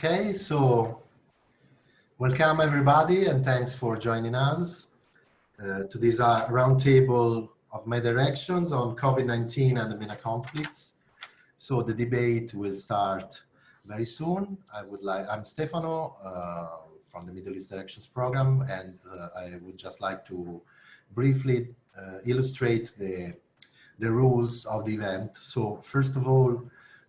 Okay, so welcome everybody and thanks for joining us to this roundtable of MEDirections on COVID-19 and the MENA conflicts. So the debate will start very soon. I'm Stefano from the Middle East Directions program, and I would just like to briefly illustrate the rules of the event. So first of all,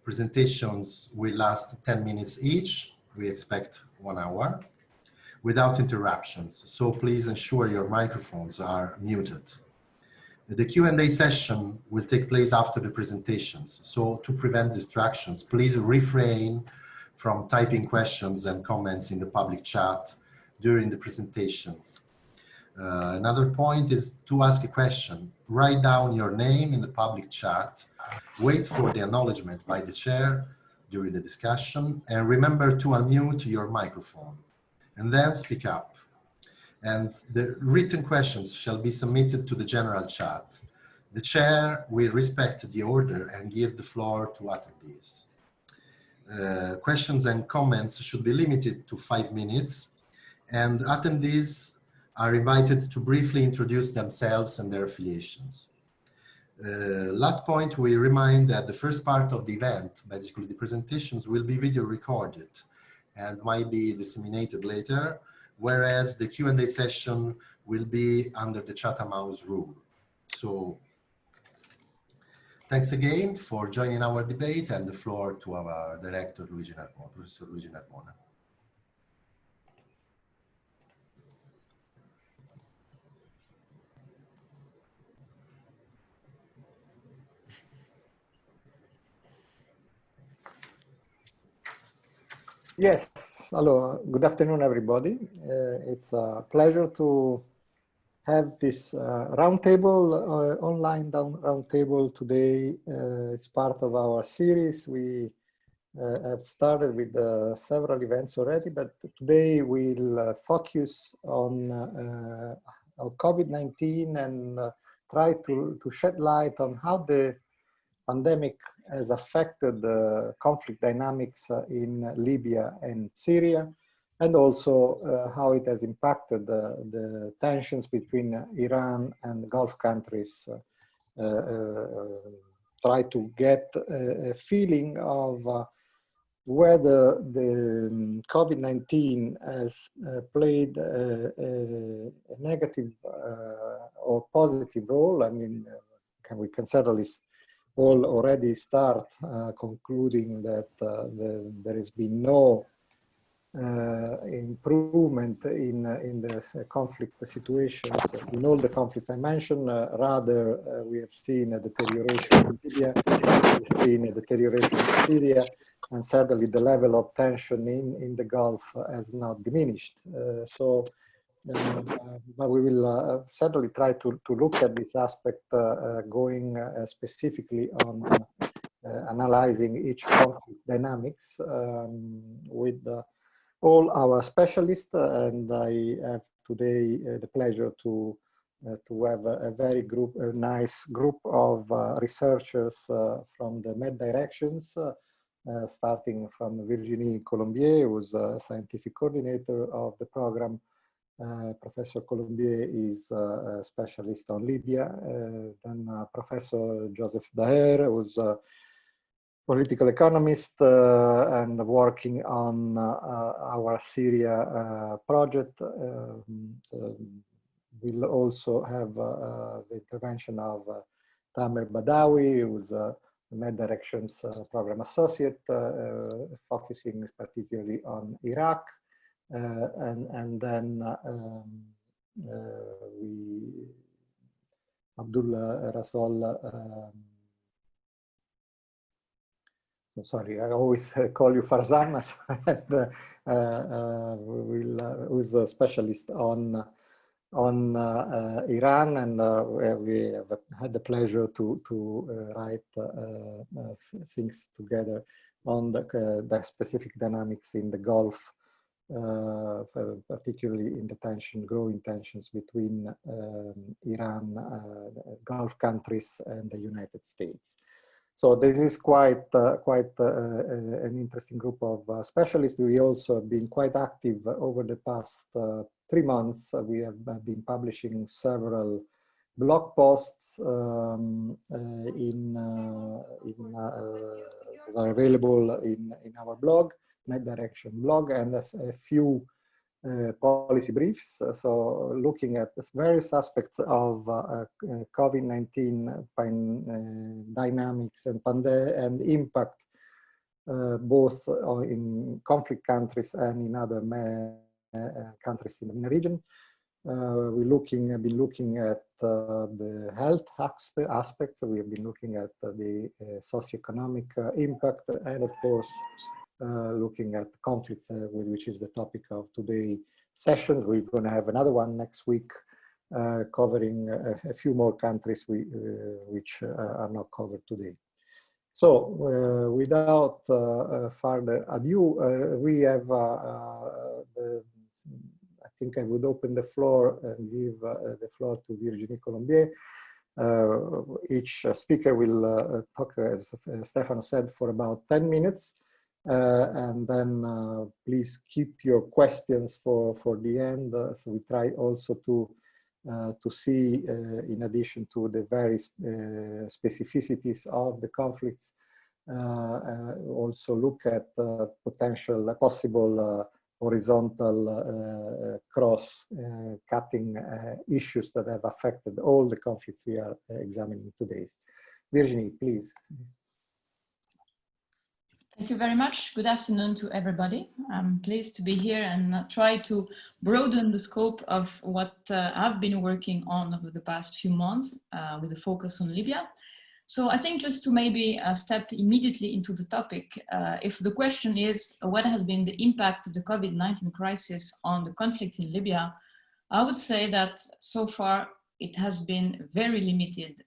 presentations will last 10 minutes each. We expect 1 hour without interruptions. So please ensure your microphones are muted. The Q&A session will take place after the presentations. So to prevent distractions, please refrain from typing questions and comments in the public chat during the presentation. Another point is to ask a question. Write down your name in the public chat, wait for the acknowledgement by the chair during the discussion, and remember to unmute your microphone, and then speak up. And the written questions shall be submitted to the general chat. The chair will respect the order and give the floor to attendees. Questions and comments should be limited to 5 minutes, and attendees are invited to briefly introduce themselves and their affiliations. Last point, we remind that the first part of the event, basically the presentations, will be video recorded and might be disseminated later, whereas the Q&A session will be under the Chatham House rule. So thanks again for joining our debate, and the floor to our director, Professor Luigi Narbona. Yes, hello, good afternoon, everybody. It's a pleasure to have this roundtable, online roundtable today. It's part of our series. We have started with several events already, but today we'll focus on COVID-19 and try to shed light on how the pandemic has affected the conflict dynamics in Libya and Syria, and also how it has impacted the tensions between Iran and Gulf countries. Try to get a feeling of whether the COVID-19 has played a negative or positive role. I mean, we can certainly all already start concluding that there has been no improvement in the conflict situations. In all the conflicts I mentioned, rather we have seen a deterioration in Libya, we've seen a deterioration in Syria, and certainly the level of tension in the Gulf has not diminished. But we will certainly try to look at this aspect going specifically on analyzing each conflict dynamics with all our specialists. And I have today the pleasure to have a very nice group of researchers from the MEDirections, starting from Virginie Collombier, who's a scientific coordinator of the program. Professor Collombier is a specialist on Libya. Then Professor Joseph Daher, who's a political economist and working on our Syria project. So we'll also have the intervention of Tamer Badawi, who's a MEDirections program associate, focusing particularly on Iraq. And then Abdolrasol, so sorry, I always call you Farzan, who's a specialist on Iran, and we have had the pleasure to write things together on the specific dynamics in the Gulf, particularly in the growing tensions between Iran, Gulf countries, and the United States. So this is quite an interesting group of specialists. We also have been quite active over the past 3 months. We have been publishing several blog posts that are available in our blog, MEDirections blog, and a few policy briefs. So looking at various aspects of COVID-19 dynamics and impact both in conflict countries and in other countries in the MENA region. Have been looking at the health aspects. We have been looking at the socioeconomic impact, and of course, looking at conflicts, which is the topic of today's session. We're going to have another one next week, covering a few more countries which are not covered today. So, without further ado, we have I think I would open the floor and give the floor to Virginie Colombier. Each speaker will talk, as Stefano said, for about 10 minutes. And then please keep your questions for the end. So we try also to see, in addition to the various specificities of the conflicts, also look at possible horizontal cross-cutting issues that have affected all the conflicts we are examining today. Virginie, please. Thank you very much. Good afternoon to everybody. I'm pleased to be here and try to broaden the scope of what I've been working on over the past few months with a focus on Libya. So I think just to maybe step immediately into the topic, if the question is what has been the impact of the COVID-19 crisis on the conflict in Libya, I would say that so far it has been very limited,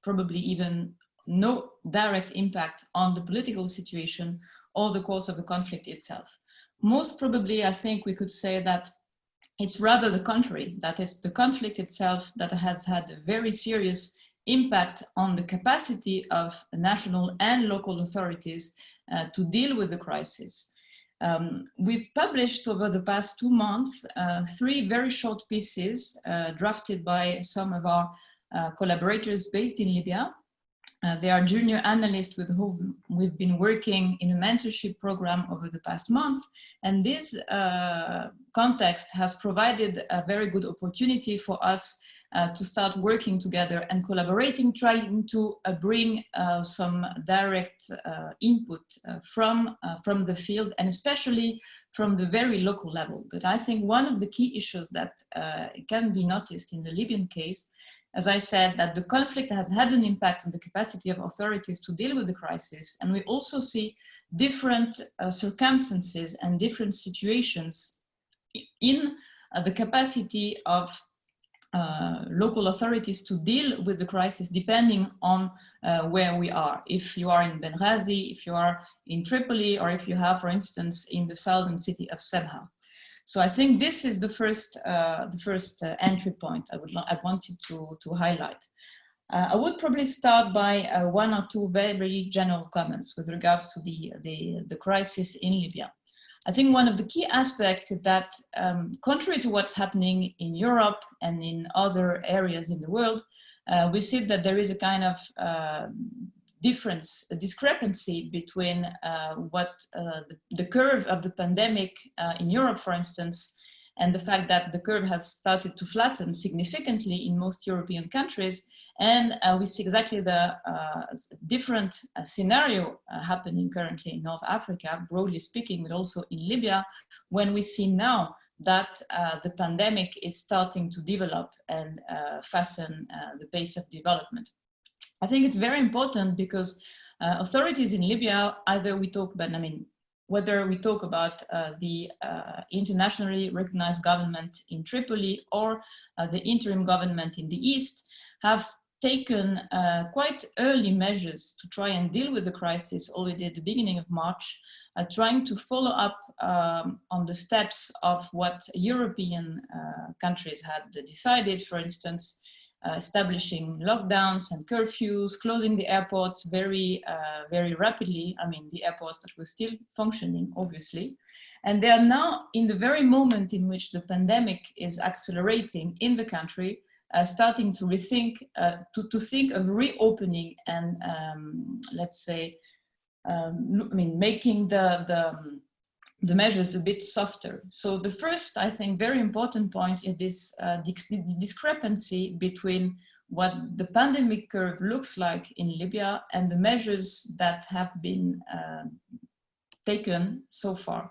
probably even no direct impact on the political situation or the course of the conflict itself. Most probably, I think we could say that it's rather the contrary, that is the conflict itself that has had a very serious impact on the capacity of national and local authorities to deal with the crisis. We've published over the past 2 months 3 very short pieces drafted by some of our collaborators based in Libya. They are junior analysts with whom we've been working in a mentorship program over the past month. And this context has provided a very good opportunity for us to start working together and collaborating, trying to bring some direct input from the field, and especially from the very local level. But I think one of the key issues that can be noticed in the Libyan case, as I said, that the conflict has had an impact on the capacity of authorities to deal with the crisis. And we also see different circumstances and different situations in the capacity of local authorities to deal with the crisis, depending on where we are. If you are in Benghazi, if you are in Tripoli, or if you have, for instance, in the southern city of Sebha. So I think this is the first entry point I wanted to highlight. I would probably start by 1 or 2 very general comments with regards to the crisis in Libya. I think one of the key aspects is that, contrary to what's happening in Europe and in other areas in the world, we see that there is a kind of discrepancy between what the curve of the pandemic in Europe, for instance, and the fact that the curve has started to flatten significantly in most European countries. And we see exactly the different scenario happening currently in North Africa, broadly speaking, but also in Libya, when we see now that the pandemic is starting to develop and fasten the pace of development. I think it's very important because authorities in Libya, either we talk about, whether we talk about the internationally recognized government in Tripoli or the interim government in the east, have taken quite early measures to try and deal with the crisis already at the beginning of March, trying to follow up on the steps of what European countries had decided, for instance, establishing lockdowns and curfews, closing the airports very rapidly. I mean, the airports that were still functioning, obviously. And they are now in the very moment in which the pandemic is accelerating in the country, starting to rethink, to think of reopening and let's say, making the measures a bit softer. So the first, I think, very important point is this discrepancy between what the pandemic curve looks like in Libya and the measures that have been taken so far.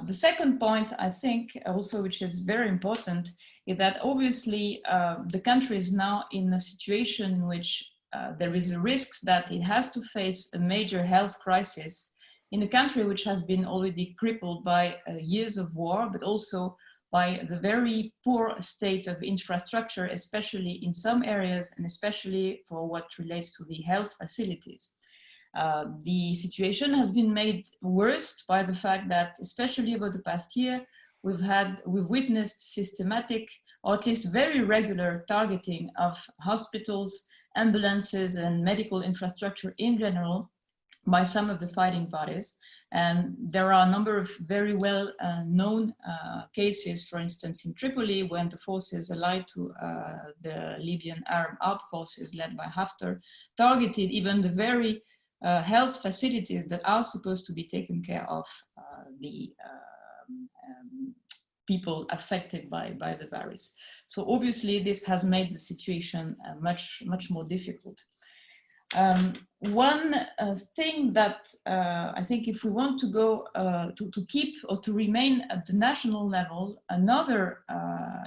The second point, I think, also, which is very important, is that obviously the country is now in a situation in which there is a risk that it has to face a major health crisis in a country which has been already crippled by years of war, but also by the very poor state of infrastructure, especially in some areas, and especially for what relates to the health facilities. The situation has been made worse by the fact that, especially over the past year, we've witnessed systematic, or at least very regular, targeting of hospitals, ambulances, and medical infrastructure in general by some of the fighting parties. And there are a number of very well known cases, for instance, in Tripoli, when the forces allied to the Libyan Arab forces led by Haftar targeted even the very health facilities that are supposed to be taken care of the people affected by the virus. So obviously this has made the situation much more difficult. One thing that I think, if we want to go to keep or to remain at the national level, another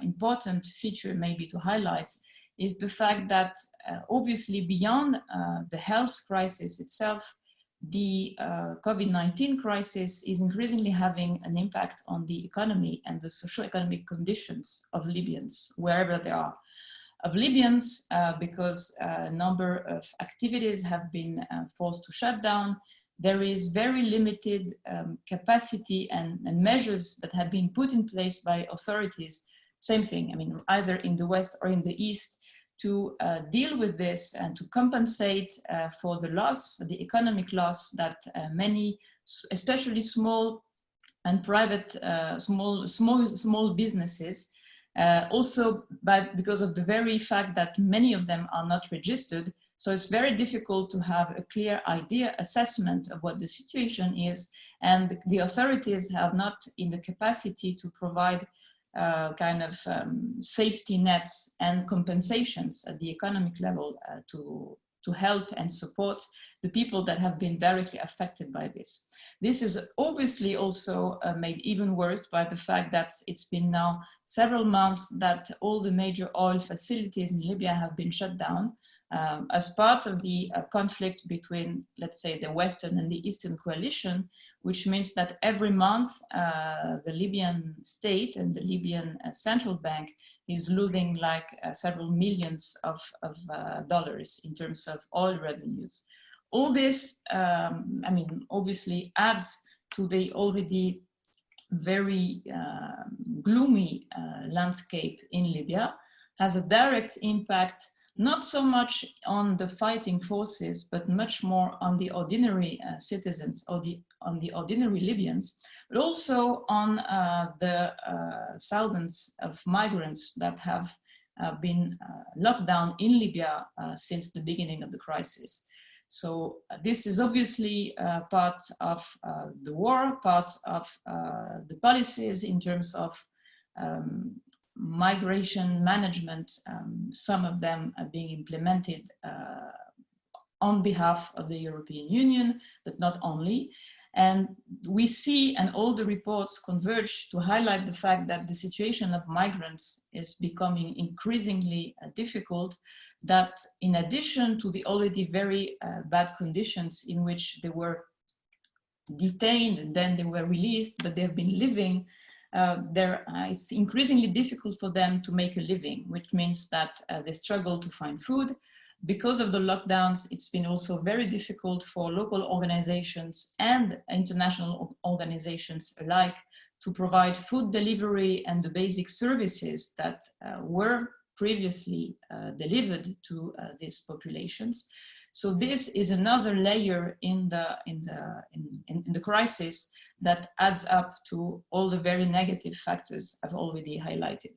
important feature maybe to highlight is the fact that obviously beyond the health crisis itself, the COVID-19 crisis is increasingly having an impact on the economy and the socio-economic conditions of Libyans, wherever they are. Of Libyans, because a number of activities have been forced to shut down. There is very limited capacity and measures that have been put in place by authorities. Same thing, I mean, either in the West or in the East, to deal with this and to compensate for the loss, the economic loss that many, especially small and private, small businesses, also, but because of the very fact that many of them are not registered, so it's very difficult to have a clear idea, assessment of what the situation is, and the authorities have not in the capacity to provide kind of safety nets and compensations at the economic level to help and support the people that have been directly affected by this. This is obviously also made even worse by the fact that it's been now several months that all the major oil facilities in Libya have been shut down as part of the conflict between, let's say, the Western and the Eastern coalition, which means that every month the Libyan state and the Libyan central bank is losing like several millions of dollars in terms of oil revenues. All this, I mean, obviously adds to the already very gloomy landscape in Libya, has a direct impact not so much on the fighting forces, but much more on the ordinary citizens, or on the ordinary Libyans, but also on the thousands of migrants that have been locked down in Libya since the beginning of the crisis. So this is obviously part of the war, part of the policies in terms of migration management, some of them are being implemented on behalf of the European Union, but not only. And we see, and all the reports converge to highlight the fact that the situation of migrants is becoming increasingly difficult, that in addition to the already very bad conditions in which they were detained and then they were released, but they've been living, it's increasingly difficult for them to make a living, which means that they struggle to find food. Because of the lockdowns, it's been also very difficult for local organizations and international organizations alike to provide food delivery and the basic services that were previously delivered to these populations. So this is another layer in the crisis that adds up to all the very negative factors I've already highlighted.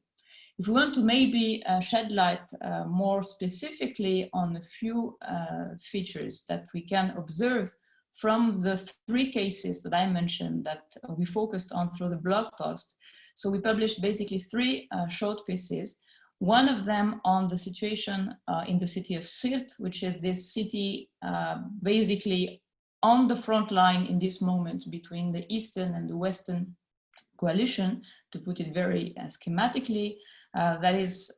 If we want to maybe shed light more specifically on a few features that we can observe from the 3 cases that I mentioned that we focused on through the blog post. So we published basically 3 short pieces. One of them on the situation in the city of Sirte, which is this city basically on the front line in this moment between the Eastern and the Western coalition, to put it very schematically. That is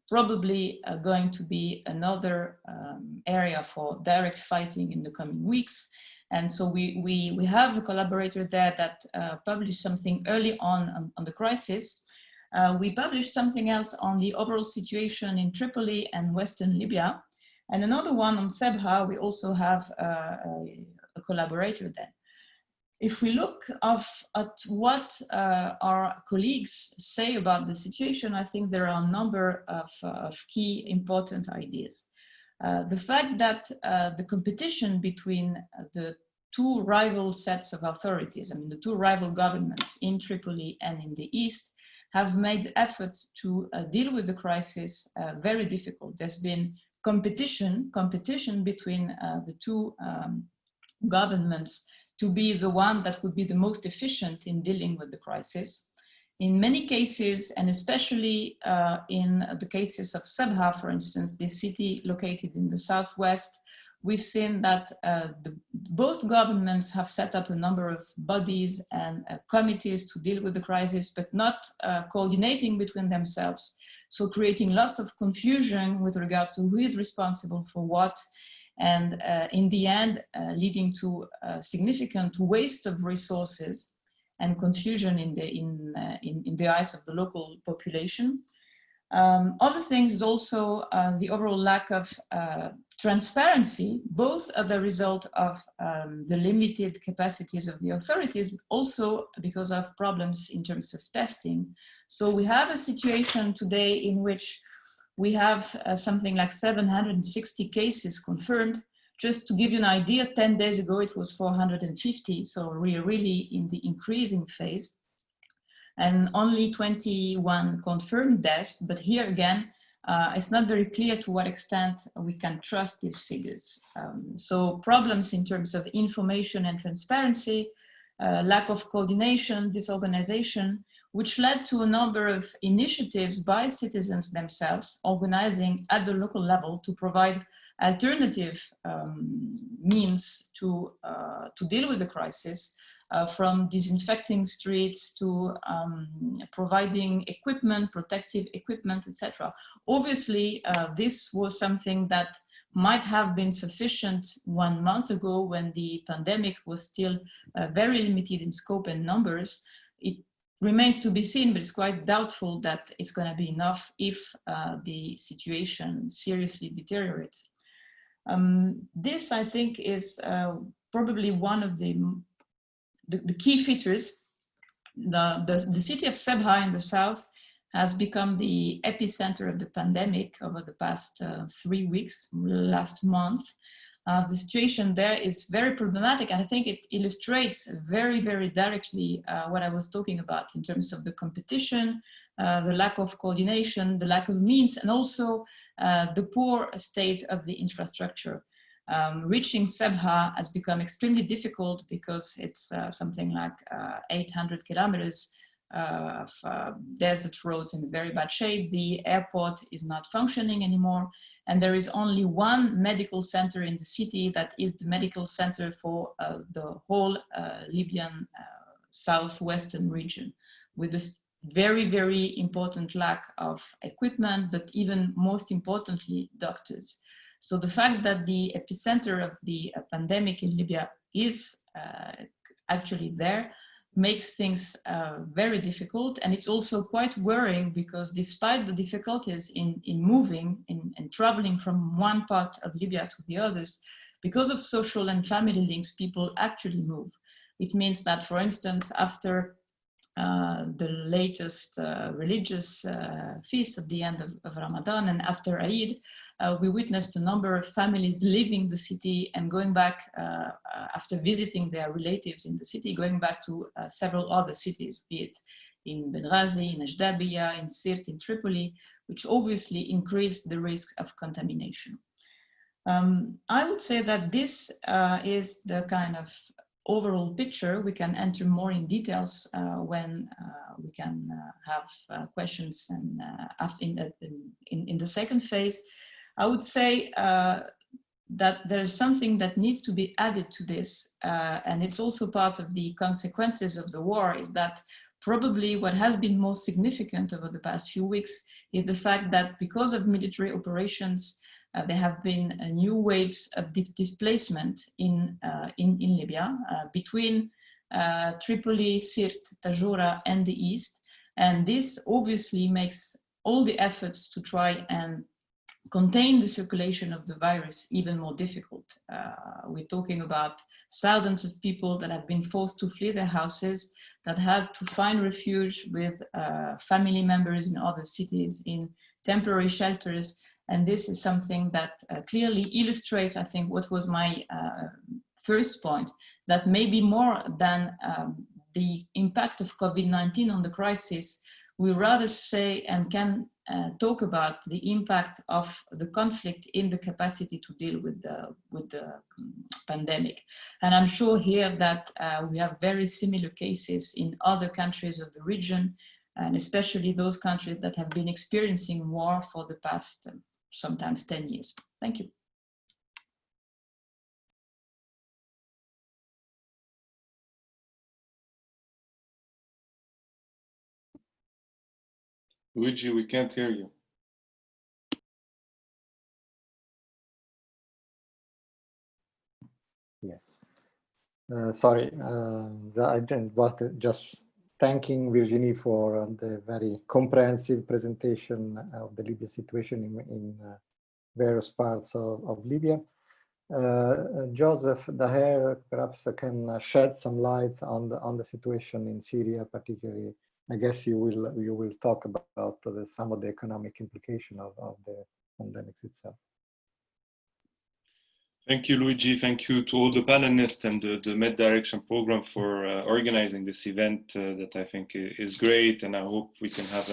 probably going to be another area for direct fighting in the coming weeks. And so we have a collaborator there that published something early on the crisis. We published something else on the overall situation in Tripoli and Western Libya. And another one on Sebha, we also have a collaborator there. If we look at what our colleagues say about the situation, I think there are a number of key important ideas. The fact that the competition between the 2 rival sets of authorities, I mean the 2 rival governments in Tripoli and in the East, have made effort to deal with the crisis very difficult. There's been competition between the 2 governments to be the one that would be the most efficient in dealing with the crisis. In many cases, and especially in the cases of Sebha, for instance, this city located in the southwest, we've seen that both governments have set up a number of bodies and committees to deal with the crisis, but not coordinating between themselves. So creating lots of confusion with regard to who is responsible for what, and in the end, leading to significant waste of resources and confusion in the eyes of the local population. Other things is also the overall lack of transparency, both as a result of the limited capacities of the authorities, also because of problems in terms of testing. So we have a situation today in which we have something like 760 cases confirmed. Just to give you an idea, 10 days ago it was 450, so we're really in the increasing phase. And only 21 confirmed deaths, but here again, it's not very clear to what extent we can trust these figures. So problems in terms of information and transparency, lack of coordination, disorganization, which led to a number of initiatives by citizens themselves, organizing at the local level to provide alternative means to deal with the crisis, from disinfecting streets to providing equipment, protective equipment, etc. Obviously, this was something that might have been sufficient 1 month ago when the pandemic was still very limited in scope and numbers. It remains to be seen, but it's quite doubtful that it's going to be enough if the situation seriously deteriorates. This, I think, is probably one of the key features. The city of Sebha in the south has become the epicenter of the pandemic over the past 3 weeks, last month. The situation there is very problematic, and I think it illustrates very, very directly what I was talking about in terms of the competition, the lack of coordination, the lack of means, and also the poor state of the infrastructure. Reaching Sebha has become extremely difficult because it's something like 800 kilometers of desert roads in very bad shape. The airport is not functioning anymore, and there is only one medical center in the city that is the medical center for the whole Libyan southwestern region, with this very, very important lack of equipment, but even most importantly, doctors. So the fact that the epicenter of the pandemic in Libya is actually there makes things very difficult. And it's also quite worrying because despite the difficulties in moving and traveling from one part of Libya to the others, because of social and family links, people actually move. It means that, for instance, after the latest religious feast at the end of Ramadan, and after Eid, we witnessed a number of families leaving the city and going back after visiting their relatives in the city, going back to several other cities, be it in Benghazi, in Ajdabiya, in Sirte, in Tripoli, which obviously increased the risk of contamination. I would say that this is the kind of overall picture. We can enter more in details when we can have questions and in the second phase. I would say that there's something that needs to be added to this, and it's also part of the consequences of the war, is that probably what has been most significant over the past few weeks is the fact that because of military operations, there have been new waves of displacement in Libya between Tripoli, Sirte, Tajura, and the east. And this obviously makes all the efforts to try and contain the circulation of the virus even more difficult. We're talking about thousands of people that have been forced to flee their houses, that had to find refuge with family members in other cities, in temporary shelters. And this is something that clearly illustrates, I think, what was my first point, that maybe more than the impact of COVID-19 on the crisis, we rather say and can talk about the impact of the conflict in the capacity to deal with the pandemic. And I'm sure here that we have very similar cases in other countries of the region, and especially those countries that have been experiencing war for the past sometimes 10 years. Thank you. Luigi, we can't hear you. Yes. Sorry, I was just thanking Virginie for the very comprehensive presentation of the Libya situation in various parts of Libya. Joseph Daher perhaps can shed some light on the situation in Syria, particularly. I guess you will talk about some of the economic implication of the pandemic itself. Thank you, Luigi. Thank you to all the panelists and the MEDirection program for organizing this event that I think is great. And I hope we can have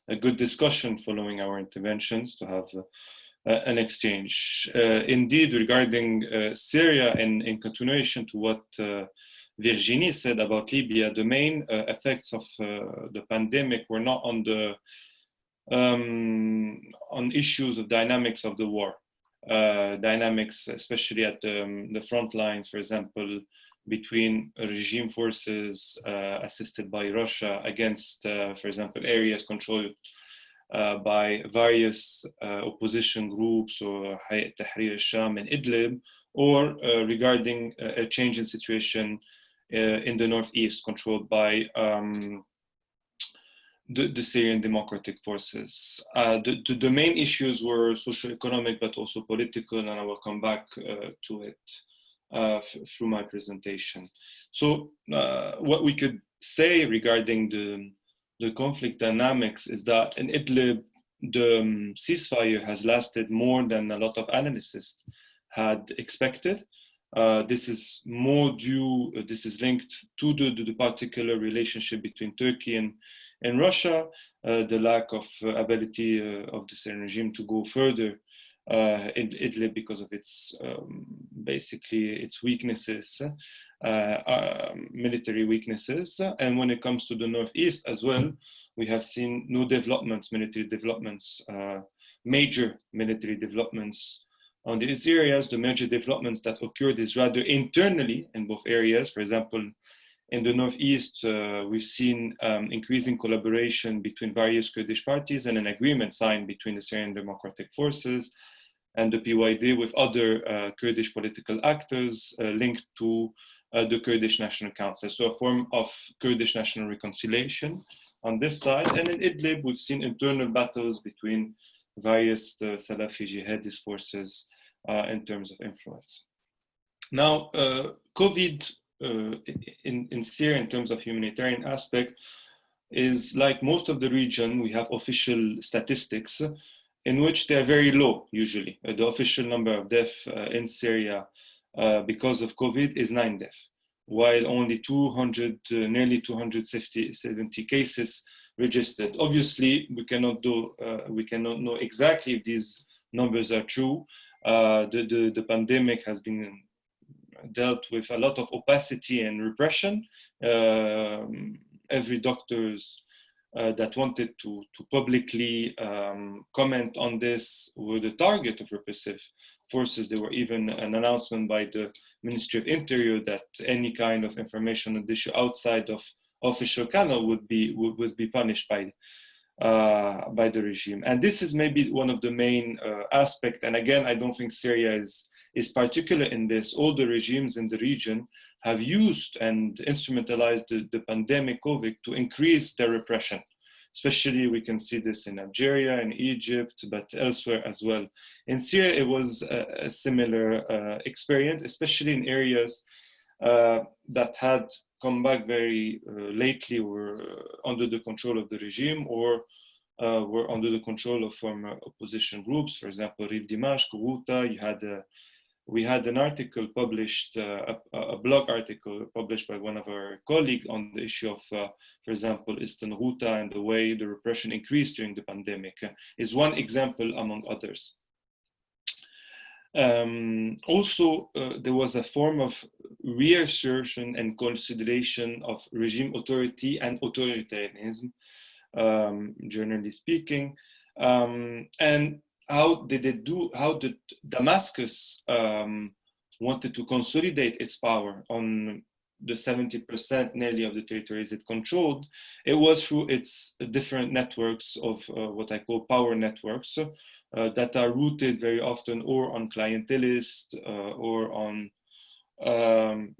a good discussion following our interventions to have an exchange. Indeed, regarding Syria, and in continuation to what Virginie said about Libya, the main effects of the pandemic were not on the on issues of dynamics of the war. Dynamics, especially at the front lines, for example, between regime forces assisted by Russia against, for example, areas controlled by various opposition groups or Hayat Tahrir al-Sham and Idlib, or regarding a change in situation in the northeast controlled by the Syrian Democratic Forces. The main issues were socio-economic, but also political, and I will come back to it through my presentation. So what we could say regarding the conflict dynamics is that in Idlib, the ceasefire has lasted more than a lot of analysts had expected. This is more due, this is linked to the particular relationship between Turkey and Russia, the lack of ability of the Syrian regime to go further in Idlib because of its basically its weaknesses, military weaknesses. And when it comes to the northeast as well, we have seen no developments, military developments, major military developments on these areas. The major developments that occurred is rather internally in both areas. For example, in the northeast, we've seen increasing collaboration between various Kurdish parties and an agreement signed between the Syrian Democratic Forces and the PYD with other Kurdish political actors linked to the Kurdish National Council. So a form of Kurdish national reconciliation on this side. And in Idlib, we've seen internal battles between various Salafi jihadist forces in terms of influence. Now, COVID in Syria in terms of humanitarian aspect is like most of the region, we have official statistics in which they're very low usually. The official number of deaths in Syria because of COVID is 9 deaths, while only 200, nearly 270 cases registered. Obviously, we cannot know exactly if these numbers are true. The pandemic has been dealt with a lot of opacity and repression. Every doctors that wanted to publicly comment on this were the target of repressive forces. There were even an announcement by the Ministry of Interior that any kind of information on the issue outside of official channel would be punished by the regime. And this is maybe one of the main aspects. And again, I don't think Syria is particular in this. All the regimes in the region have used and instrumentalized the pandemic COVID to increase their repression. Especially we can see this in Algeria and Egypt, but elsewhere as well. In Syria, it was a similar experience, especially in areas that had come back very lately, were under the control of the regime or were under the control of former opposition groups. For example, Rif Dimashq, Ghouta, we had an article published, a blog article published by one of our colleagues on the issue of, for example, Eastern Ghouta and the way the repression increased during the pandemic is one example among others. Also, there was a form of reassertion and consideration of regime authority and authoritarianism, generally speaking. And how did Damascus wanted to consolidate its power on the 70% nearly of the territories it controlled? It was through its different networks of what I call power networks that are rooted very often or on clientelist or on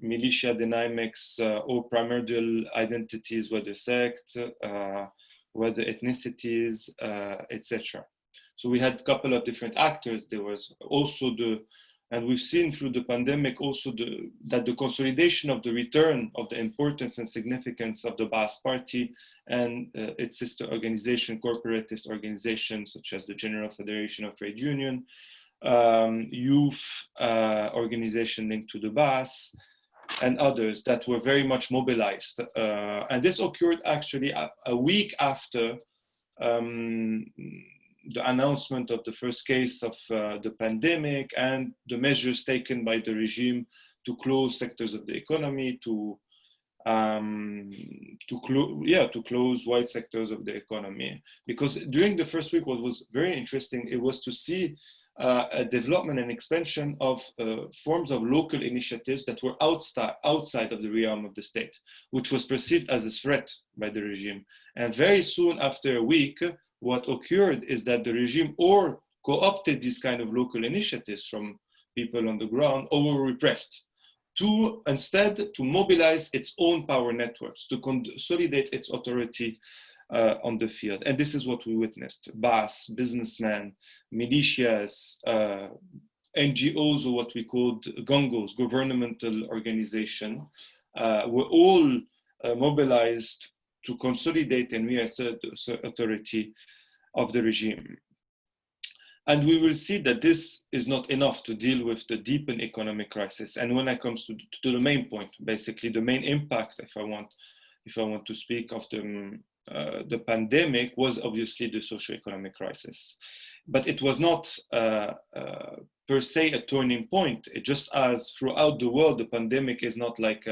militia dynamics or primordial identities, whether sect, whether ethnicities, etc. So we had a couple of different actors. There was also and we've seen through the pandemic also that the consolidation of the return of the importance and significance of the Ba'ath Party and its sister organization, corporatist organizations such as the General Federation of Trade Union, youth organization linked to the Ba'ath, and others that were very much mobilized. And this occurred actually a week after the announcement of the first case of the pandemic and the measures taken by the regime to close sectors of the economy, to close wide sectors of the economy. Because during the first week, what was very interesting, it was to see a development and expansion of forms of local initiatives that were outside of the realm of the state, which was perceived as a threat by the regime. And very soon after a week, what occurred is that the regime or co-opted these kind of local initiatives from people on the ground or were repressed to instead to mobilize its own power networks, to consolidate its authority on the field. And this is what we witnessed. Ba'ath, businessmen, militias, NGOs, or what we called gongos, governmental organization, were all mobilized to consolidate and reassert the authority of the regime. And we will see that this is not enough to deal with the deepened economic crisis. And when it comes to the main point, basically the main impact, if I want to speak of the pandemic, was obviously the socioeconomic crisis. But it was not per se a turning point. It just as throughout the world, the pandemic is not like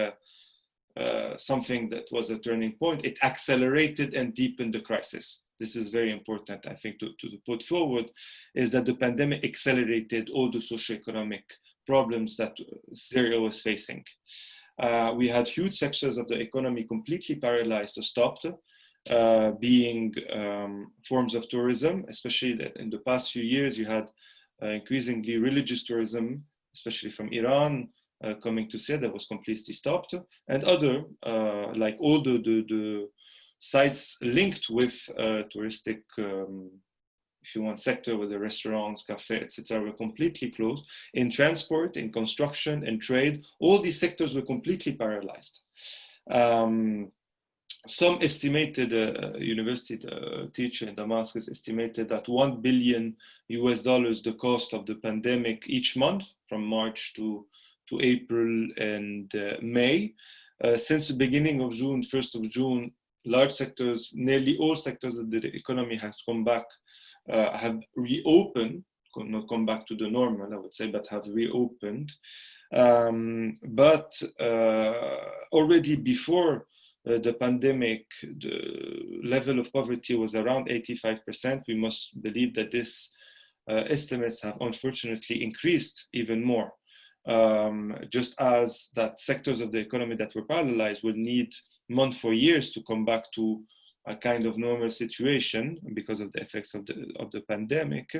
something that was a turning point. It accelerated and deepened the crisis. This is very important, I think, to put forward, is that the pandemic accelerated all the socioeconomic problems that Syria was facing. We had huge sectors of the economy completely paralyzed or stopped, being forms of tourism, especially that in the past few years, you had increasingly religious tourism, especially from Iran, coming to Syria, that was completely stopped, and other, like all the sites linked with touristic if you want, sector with the restaurants, cafe, etc., were completely closed. In transport, in construction, in trade, all these sectors were completely paralyzed. Some estimated, university teacher in Damascus estimated that $1 billion the cost of the pandemic each month from March to April and May. Since the beginning of June, 1st of June, large sectors, nearly all sectors of the economy have come back, have reopened, not come back to the normal, I would say, but have reopened. But already before the pandemic, the level of poverty was around 85%. We must believe that this estimates have unfortunately increased even more. Just as that sectors of the economy that were paralyzed will need months or years to come back to a kind of normal situation because of the effects of the pandemic.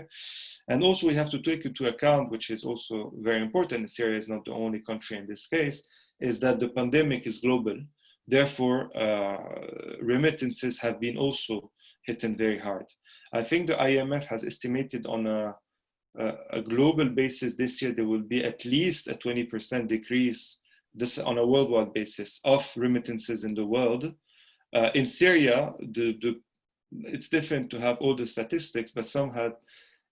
And also we have to take into account, which is also very important, Syria is not the only country in this case, is that the pandemic is global. Therefore, remittances have been also hit very hard. I think the IMF has estimated on a global basis this year, there will be at least a 20% decrease this on a worldwide basis of remittances in the world. In Syria, it's different to have all the statistics, but some had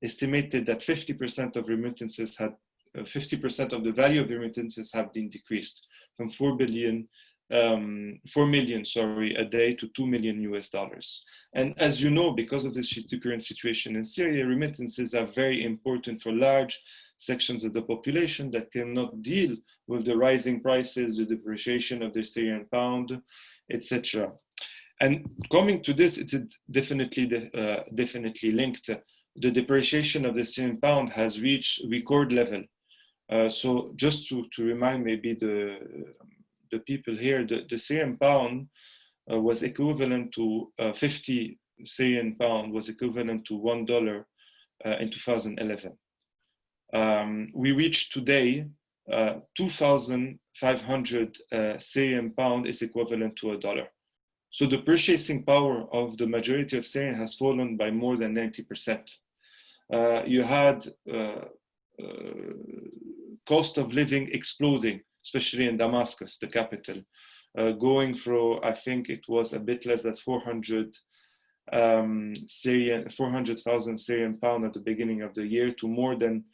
estimated that 50% of remittances had, 50% of the value of remittances have been decreased from 4 million a day to $2 million. And as you know, because of the current situation in Syria, remittances are very important for large sections of the population that cannot deal with the rising prices, the depreciation of the Syrian pound, etc. And coming to this, it's definitely linked. The depreciation of the Syrian pound has reached record level. So just to remind maybe the people here, the Syrian pound was equivalent to 50 Syrian pound was equivalent to $1 in 2011. We reached today 2,500 Syrian pound is equivalent to $1. So the purchasing power of the majority of Syrians has fallen by more than 90%. You had cost of living exploding, especially in Damascus, the capital, going from, I think it was a bit less than 400,000 Syrian pound at the beginning of the year to more than,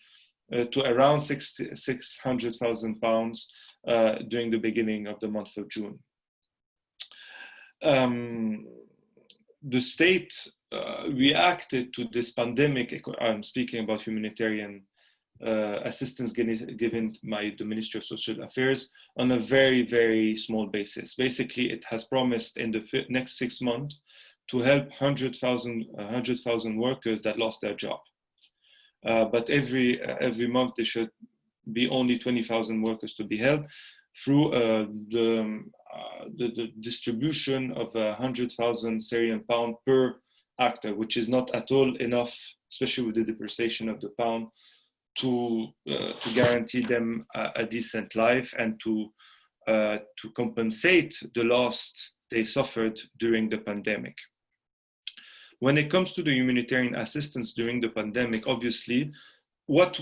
to around 600,000 pounds during the beginning of the month of June. The state reacted to this pandemic. I'm speaking about humanitarian assistance given by the Ministry of Social Affairs on a very, very small basis. Basically, it has promised in the next 6 months to help 100,000 workers that lost their job. But every month there should be only 20,000 workers to be helped through the distribution of 100,000 Syrian pound per actor, which is not at all enough, especially with the depreciation of the pound, to guarantee them a decent life and to compensate the loss they suffered during the pandemic. When it comes to the humanitarian assistance during the pandemic, obviously, what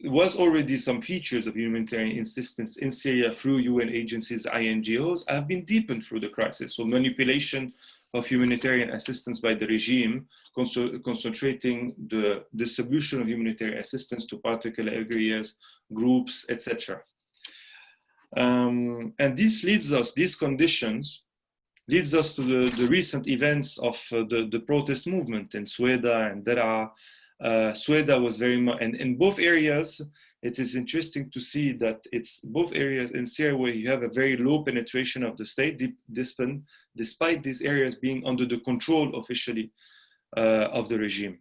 was already some features of humanitarian assistance in Syria through UN agencies, INGOs, have been deepened through the crisis. So manipulation of humanitarian assistance by the regime, concentrating the distribution of humanitarian assistance to particular areas, groups, etc. And this leads us, these conditions, leads us to the recent events of the protest movement in Sueda and Daraa. Sueda was very much, and in both areas, it is interesting to see that it's both areas in Syria where you have a very low penetration of the state discipline, despite these areas being under the control officially of the regime.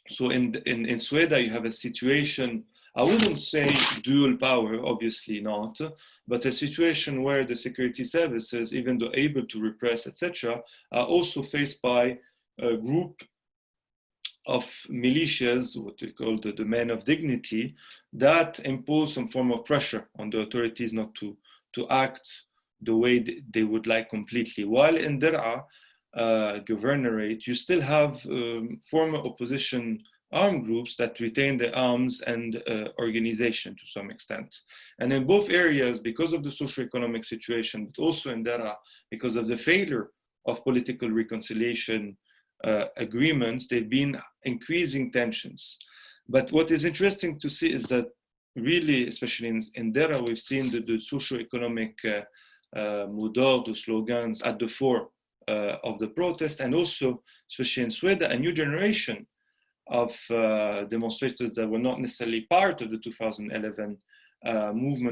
So in Sueda, you have a situation, I wouldn't say dual power, obviously not, but a situation where the security services, even though able to repress, etc., are also faced by a group of militias, what we call the men of dignity, that impose some form of pressure on the authorities not to act the way they would like completely. While in Daraa, governorate, you still have former opposition armed groups that retain their arms and organization to some extent. And in both areas, because of the socio-economic situation, but also in Daraa, because of the failure of political reconciliation agreements, they've been increasing tensions. But what is interesting to see is that really, especially in Daraa, we've seen the socio-economic mot d'ordre, slogans at the fore of the protest, and also, especially in Sweden, a new generation of demonstrators that were not necessarily part of the 2011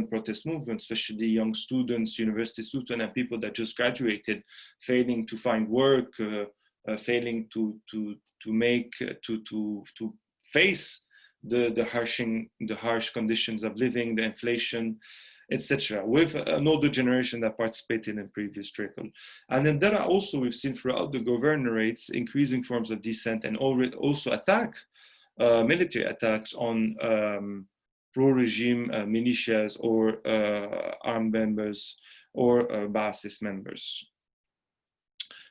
protest movement, especially young students, university students, and people that just graduated, failing to find work, failing to face the harsh conditions of living, the inflation, etc., with an older generation that participated in previous trickle. And then there are also, we've seen throughout the governorates, increasing forms of dissent and also military attacks on pro-regime militias or armed members or Ba'athist members.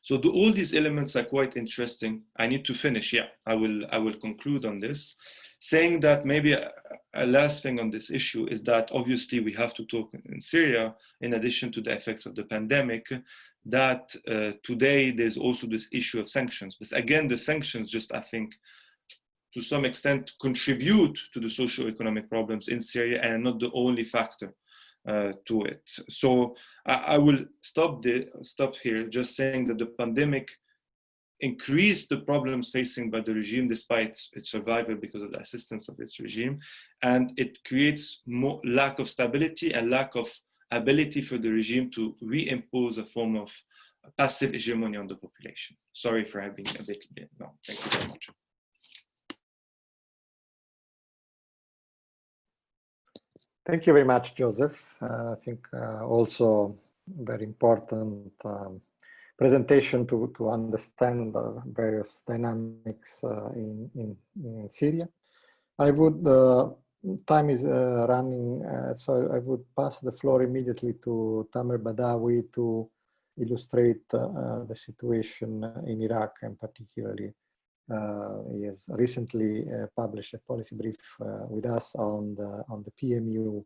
So all these elements are quite interesting. I need to finish. Yeah, I will conclude on this, saying that maybe a last thing on this issue is that obviously we have to talk in Syria, in addition to the effects of the pandemic, that today there's also this issue of sanctions. But again, the sanctions just, I think, to some extent contribute to the socio-economic problems in Syria and not the only factor to it. So I will stop here, just saying that the pandemic increased the problems facing by the regime despite its survival because of the assistance of its regime, and it creates more lack of stability and lack of ability for the regime to reimpose a form of passive hegemony on the population. Sorry for having a bit long. Thank you very much. Thank you very much, Joseph. I think also very important presentation to understand the various dynamics in Syria. I would, time is running, so I would pass the floor immediately to Tamer Badawi to illustrate the situation in Iraq, and particularly he has recently published a policy brief with us on the PMU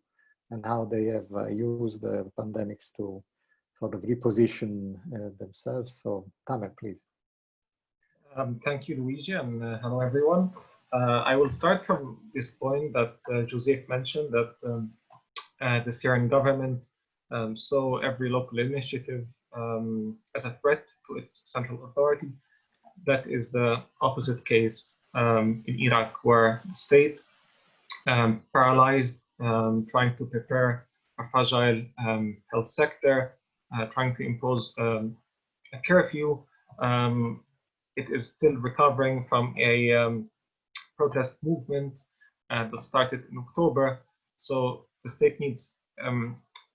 and how they have used the pandemics to sort of reposition themselves. So Tamer, please. Thank you, Luigi, and hello everyone. I will start from this point that Joseph mentioned, that the Syrian government saw every local initiative as a threat to its central authority. That is the opposite case in Iraq, where the state paralyzed, trying to prepare a fragile health sector, trying to impose a curfew. It is still recovering from a protest movement that started in October. So the state needs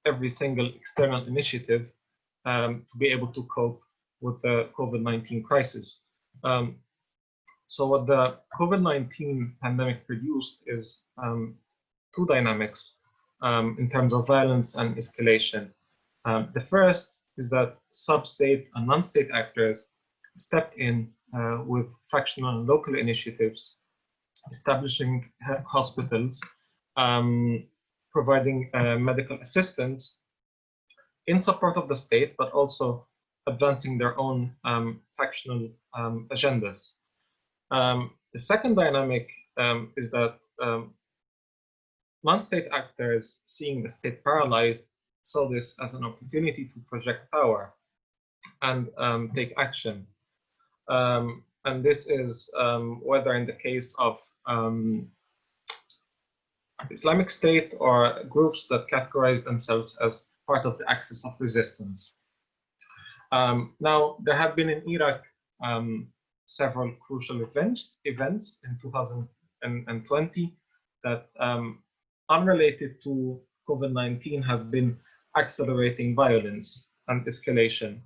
every single external initiative to be able to cope with the COVID-19 crisis. So what the COVID-19 pandemic produced is two dynamics in terms of violence and escalation. The first is that sub-state and non-state actors stepped in with fractional and local initiatives, establishing hospitals, providing medical assistance in support of the state, but also advancing their own factional agendas. The second dynamic is that non-state actors, seeing the state paralyzed, saw this as an opportunity to project power and take action. And this is whether in the case of Islamic State or groups that categorize themselves as part of the axis of resistance. Now, there have been in Iraq several crucial events in 2020 that, unrelated to COVID-19, have been accelerating violence and escalation.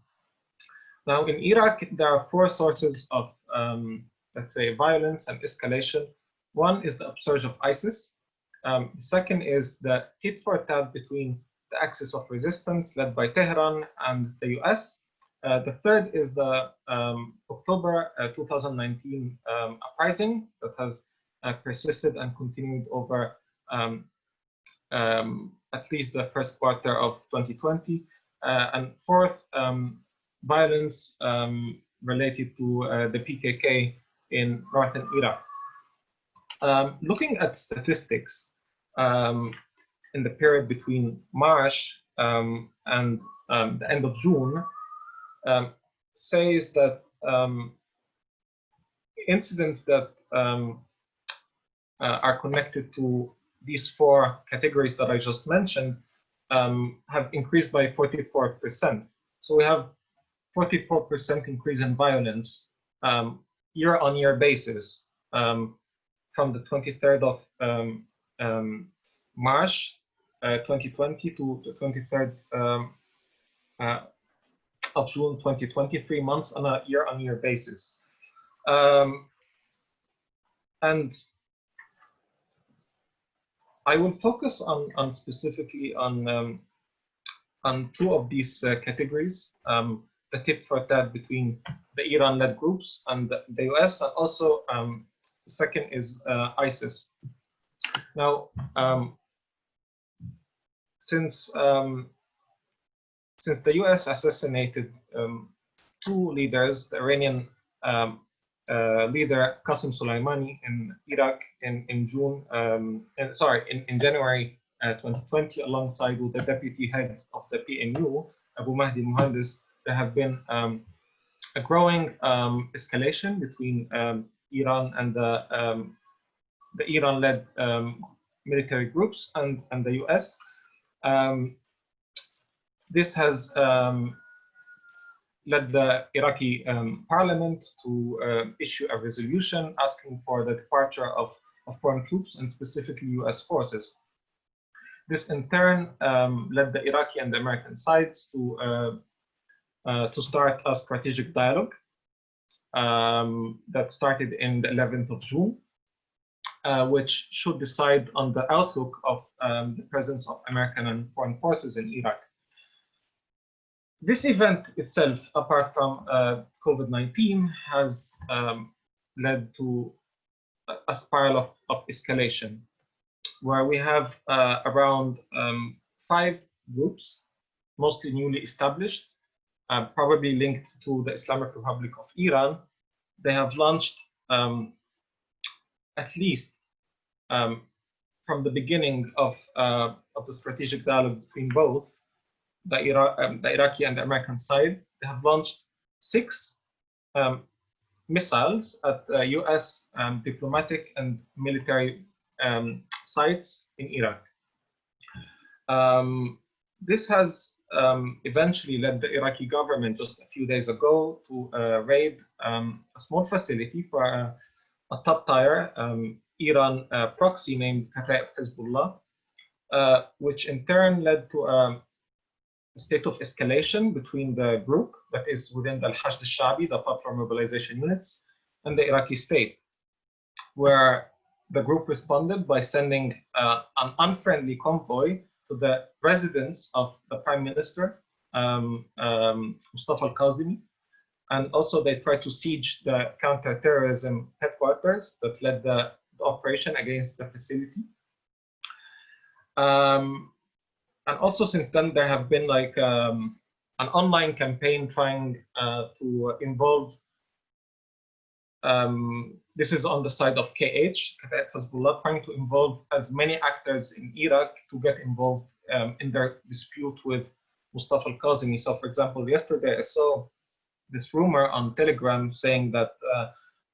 Now, in Iraq, there are four sources of, let's say, violence and escalation. One is the upsurge of ISIS. The second is the tit for tat between the axis of resistance led by Tehran and the US, The third is the October 2019 uprising that has persisted and continued over at least the first quarter of 2020. And fourth, violence related to the PKK in northern Iraq. Looking at statistics in the period between March and the end of June, says that incidents that are connected to these four categories that I just mentioned have increased by 44%. So we have 44% increase in violence year-on-year basis from the 23rd of March 2020 to the 23rd of June 2020, 3 months on a year-on-year basis. And I will focus on specifically on two of these categories, the tit for tat between the Iran-led groups and the US, and also the second is ISIS. Now, since the US assassinated two leaders, the Iranian leader Qasem Soleimani in Iraq in June, in January 2020, alongside with the deputy head of the PNU, Abu Mahdi Muhandis, there have been a growing escalation between Iran and the Iran-led military groups and the US. This has led the Iraqi parliament to issue a resolution asking for the departure of foreign troops and specifically US forces. This in turn led the Iraqi and the American sides to start a strategic dialogue that started in the 11th of June, which should decide on the outlook of the presence of American and foreign forces in Iraq. This event itself, apart from COVID-19, has led to a spiral of escalation, where we have around 5 groups, mostly newly established, probably linked to the Islamic Republic of Iran. They have launched at least from the beginning of the strategic dialogue between both the Iraqi and the American side. They have launched 6 missiles at US diplomatic and military sites in Iraq. This has eventually led the Iraqi government just a few days ago to raid a small facility for a top-tier Iran proxy named Kataib Hezbollah, which in turn led to a state of escalation between the group that is within the Al-Hashd al-Sha'bi, the popular mobilization units, and the Iraqi state, where the group responded by sending an unfriendly convoy to the residence of the Prime Minister, Mustafa al-Kazimi, and also they tried to siege the counter-terrorism headquarters that led the operation against the facility. And also since then, there have been like an online campaign trying to involve, this is on the side of KH, Hezbollah, trying to involve as many actors in Iraq to get involved in their dispute with Mustafa al-Kazimi. So for example, yesterday I saw this rumor on Telegram saying that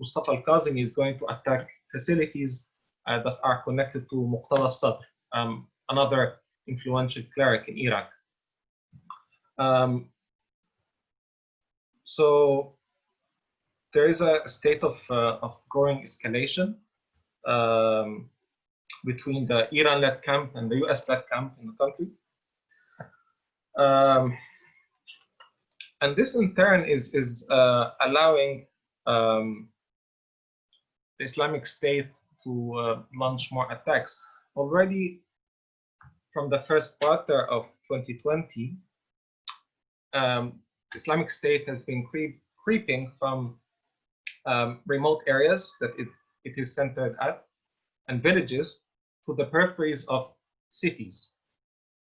Mustafa al-Kazimi is going to attack facilities that are connected to Muqtada Sadr, another influential cleric in Iraq. So there is a state of growing escalation between the Iran-led camp and the US-led camp in the country. And this in turn is allowing the Islamic State to launch more attacks. Already from the first quarter of 2020, Islamic State has been creeping from remote areas that it is centered at and villages to the peripheries of cities.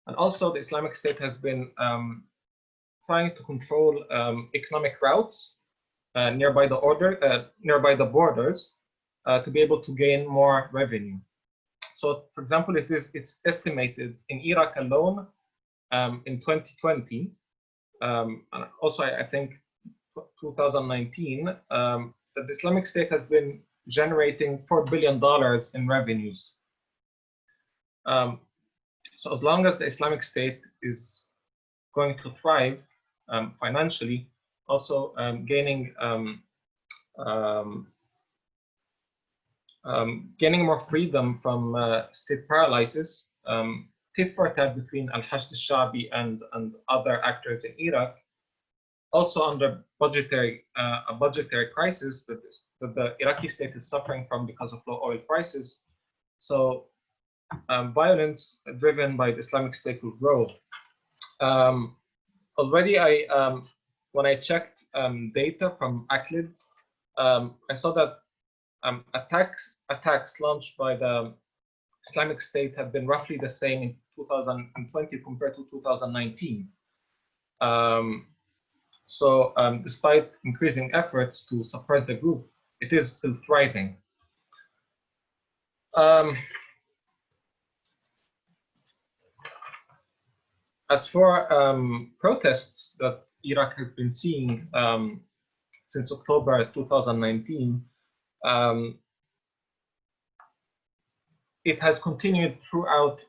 And also the Islamic State has been trying to control economic routes nearby the borders to be able to gain more revenue. So, for example, it's estimated in Iraq alone in 2020, and also I think 2019, that the Islamic State has been generating $4 billion in revenues. So as long as the Islamic State is going to thrive financially, also gaining more freedom from state paralysis, tit for tat between Al-Hashd al-Shabi and other actors in Iraq, also under a budgetary crisis that the Iraqi state is suffering from because of low oil prices. So violence driven by the Islamic State will grow. Already, when I checked data from ACLID, I saw that attacks launched by the Islamic State have been roughly the same in 2020 compared to 2019. So despite increasing efforts to suppress the group, it is still thriving. As for protests that Iraq has been seeing since October 2019, it has continued throughout,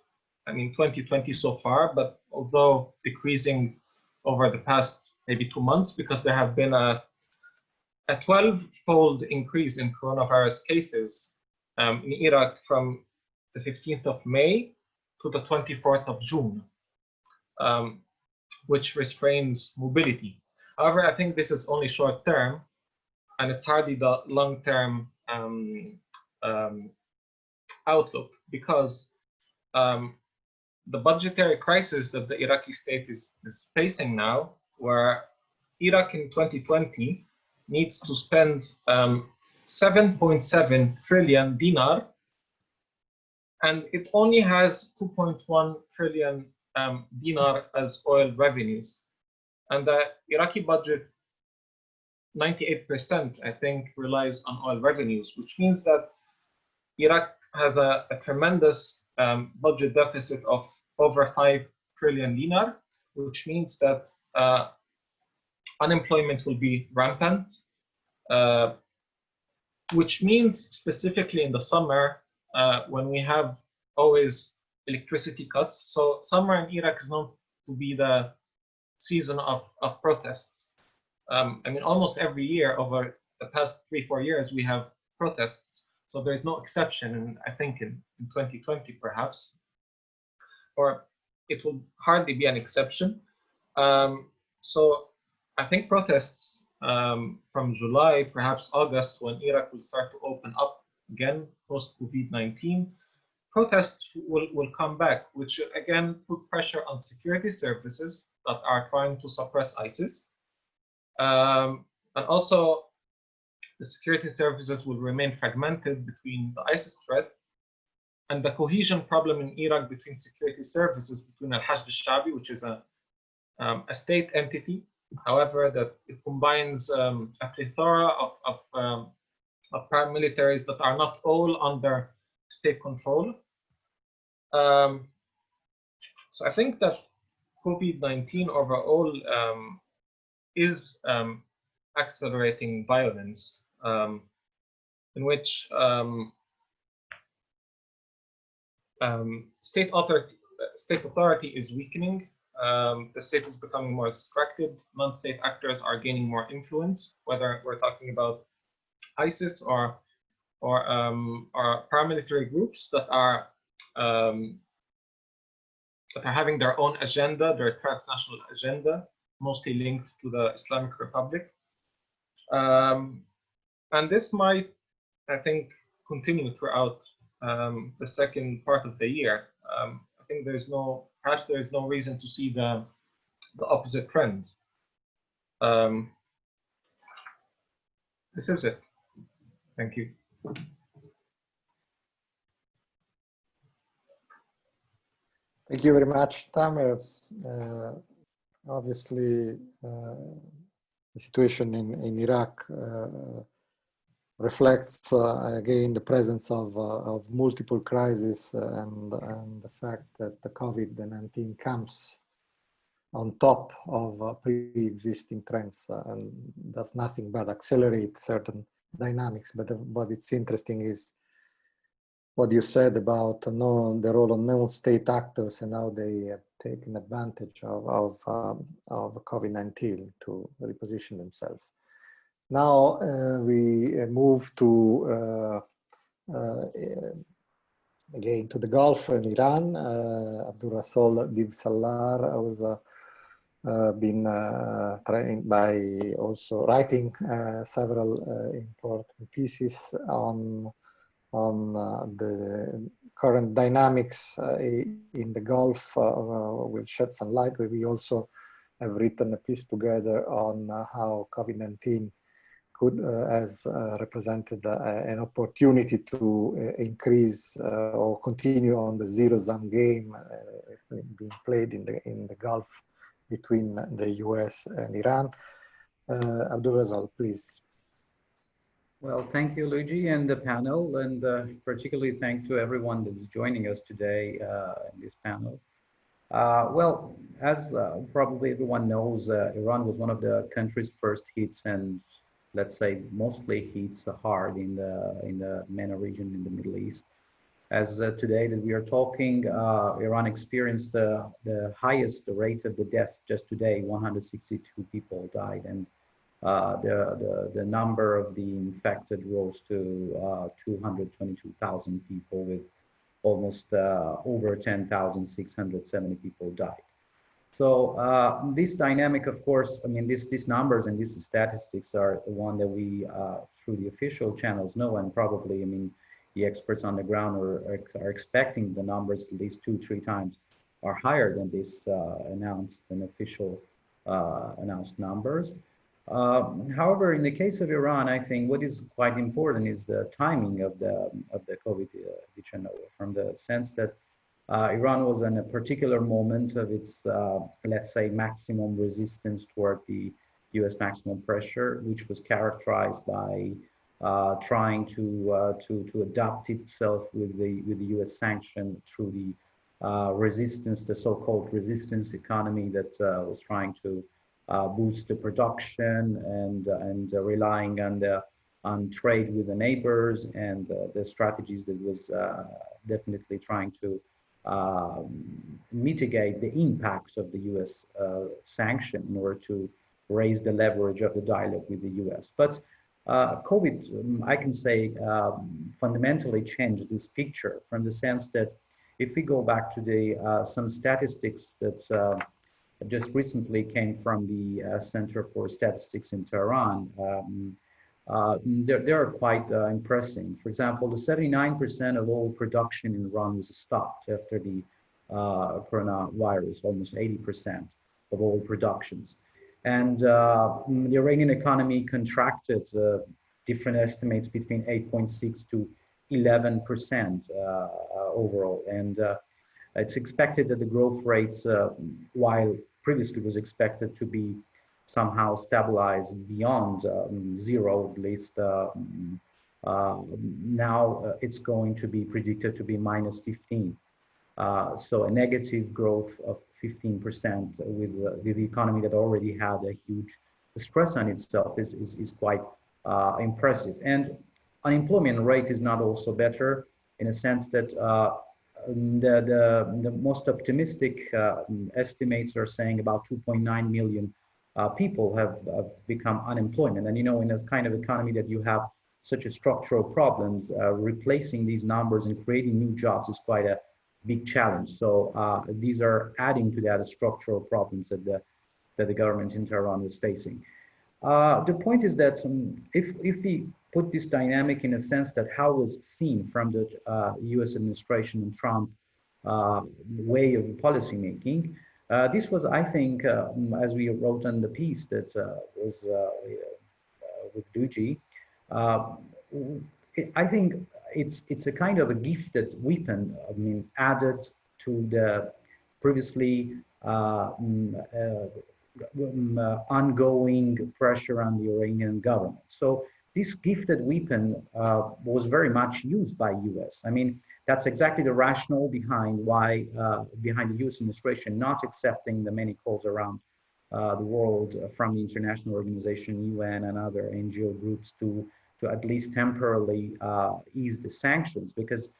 2020 so far, but although decreasing over the past maybe 2 months, because there have been a 12-fold increase in coronavirus cases in Iraq from the 15th of May to the 24th of June, which restrains mobility. However, I think this is only short term, and it's hardly the long-term outlook, because the budgetary crisis that the Iraqi state is facing now, where Iraq in 2020 needs to spend 7.7 trillion dinar, and it only has 2.1 trillion dinar as oil revenues. And the Iraqi budget, 98%, I think, relies on oil revenues, which means that Iraq has a tremendous budget deficit of over 5 trillion dinar, which means that unemployment will be rampant, which means specifically in the summer when we have always electricity cuts. So summer in Iraq is known to be the season of protests. Almost every year over the past 3-4 years, we have protests. So there is no exception, and I think in 2020 perhaps, or it will hardly be an exception. So I think protests from July, perhaps August, when Iraq will start to open up again post Covid-19, protests will come back, which again put pressure on security services that are trying to suppress ISIS. And also, the security services will remain fragmented between the ISIS threat and the cohesion problem in Iraq between security services, between Al-Hashd al-Shabi, which is a state entity, however, that it combines a plethora of paramilitaries that are not all under state control. So I think that COVID-19 overall is accelerating violence, in which state authority is weakening. The state is becoming more distracted. Non-state actors are gaining more influence, whether we're talking about ISIS or paramilitary groups that are having their own agenda, their transnational agenda, mostly linked to the Islamic Republic. And this might, I think, continue throughout the second part of the year. I think perhaps there is no reason to see the opposite trends. This is it. Thank you. Thank you very much, Tamer. Obviously, the situation in Iraq reflects again the presence of multiple crises and the fact that the COVID-19 comes on top of pre-existing trends and does nothing but accelerate certain dynamics. But what it's interesting is what you said about the role of non-state actors and how they have taken advantage of COVID-19 to reposition themselves. Now we move to again to the Gulf and Iran. Abdolrasol Divsallar was been trained by also writing several important pieces on the current dynamics in the Gulf. Will shed some light. We also have written a piece together on how COVID-19 could has represented an opportunity to increase or continue on the zero-sum game being played in the Gulf between the US and Iran. Abdolrasol, please. Well, thank you, Luigi, and the panel, and particularly thank to everyone that is joining us today in this panel. Well, as probably everyone knows, Iran was one of the countries first hit, and let's say mostly hit hard in the MENA region in the Middle East. As today that we are talking, Iran experienced the highest rate of the death just today. 162 people died, and the number of the infected rose to 222,000 people, with almost over 10,670 people died. So this dynamic, of course, I mean, these numbers and these statistics are the one that we, through the official channels, know, and probably, I mean, the experts on the ground are expecting the numbers at least 2-3 times are higher than this announced and official announced numbers. However, in the case of Iran, I think what is quite important is the timing of the COVID-19, from the sense that Iran was in a particular moment of its, let's say, maximum resistance toward the U.S. maximum pressure, which was characterized by trying to adapt itself with the U.S. sanction through the resistance, the so-called resistance economy that was trying to boost the production and relying on trade with the neighbors, and the strategies that was definitely trying to mitigate the impact of the U.S. sanction in order to raise the leverage of the dialogue with the U.S. But COVID, I can say, fundamentally changed this picture, from the sense that if we go back to the some statistics that just recently came from the Center for Statistics in Tehran, they are quite impressive. For example, the 79% of all production in Iran was stopped after the coronavirus, almost 80% of all productions. And the Iranian economy contracted, different estimates, between 8.6 to 11% overall. And it's expected that the growth rates, while previously was expected to be somehow stabilized beyond zero, at least now it's going to be predicted to be minus 15. So a negative growth of 15% with the economy that already had a huge stress on itself is quite impressive. And unemployment rate is not also better, in a sense that the most optimistic estimates are saying about 2.9 million people have become unemployment. And, you know, in a kind of economy that you have such a structural problems, replacing these numbers and creating new jobs is quite a big challenge. So these are adding to that structural problems that the government in Tehran is facing. The point is that if we put this dynamic in a sense that how it was seen from the U.S. administration and Trump way of policy making, This was, I think, as we wrote on the piece that was with Luigi, I think it's a kind of a gifted weapon, I mean, added to the previously ongoing pressure on the Iranian government. So this gifted weapon was very much used by US. I mean, that's exactly the rationale behind why, behind the US administration not accepting the many calls around the world from the international organization, UN and other NGO groups to at least temporarily ease the sanctions, because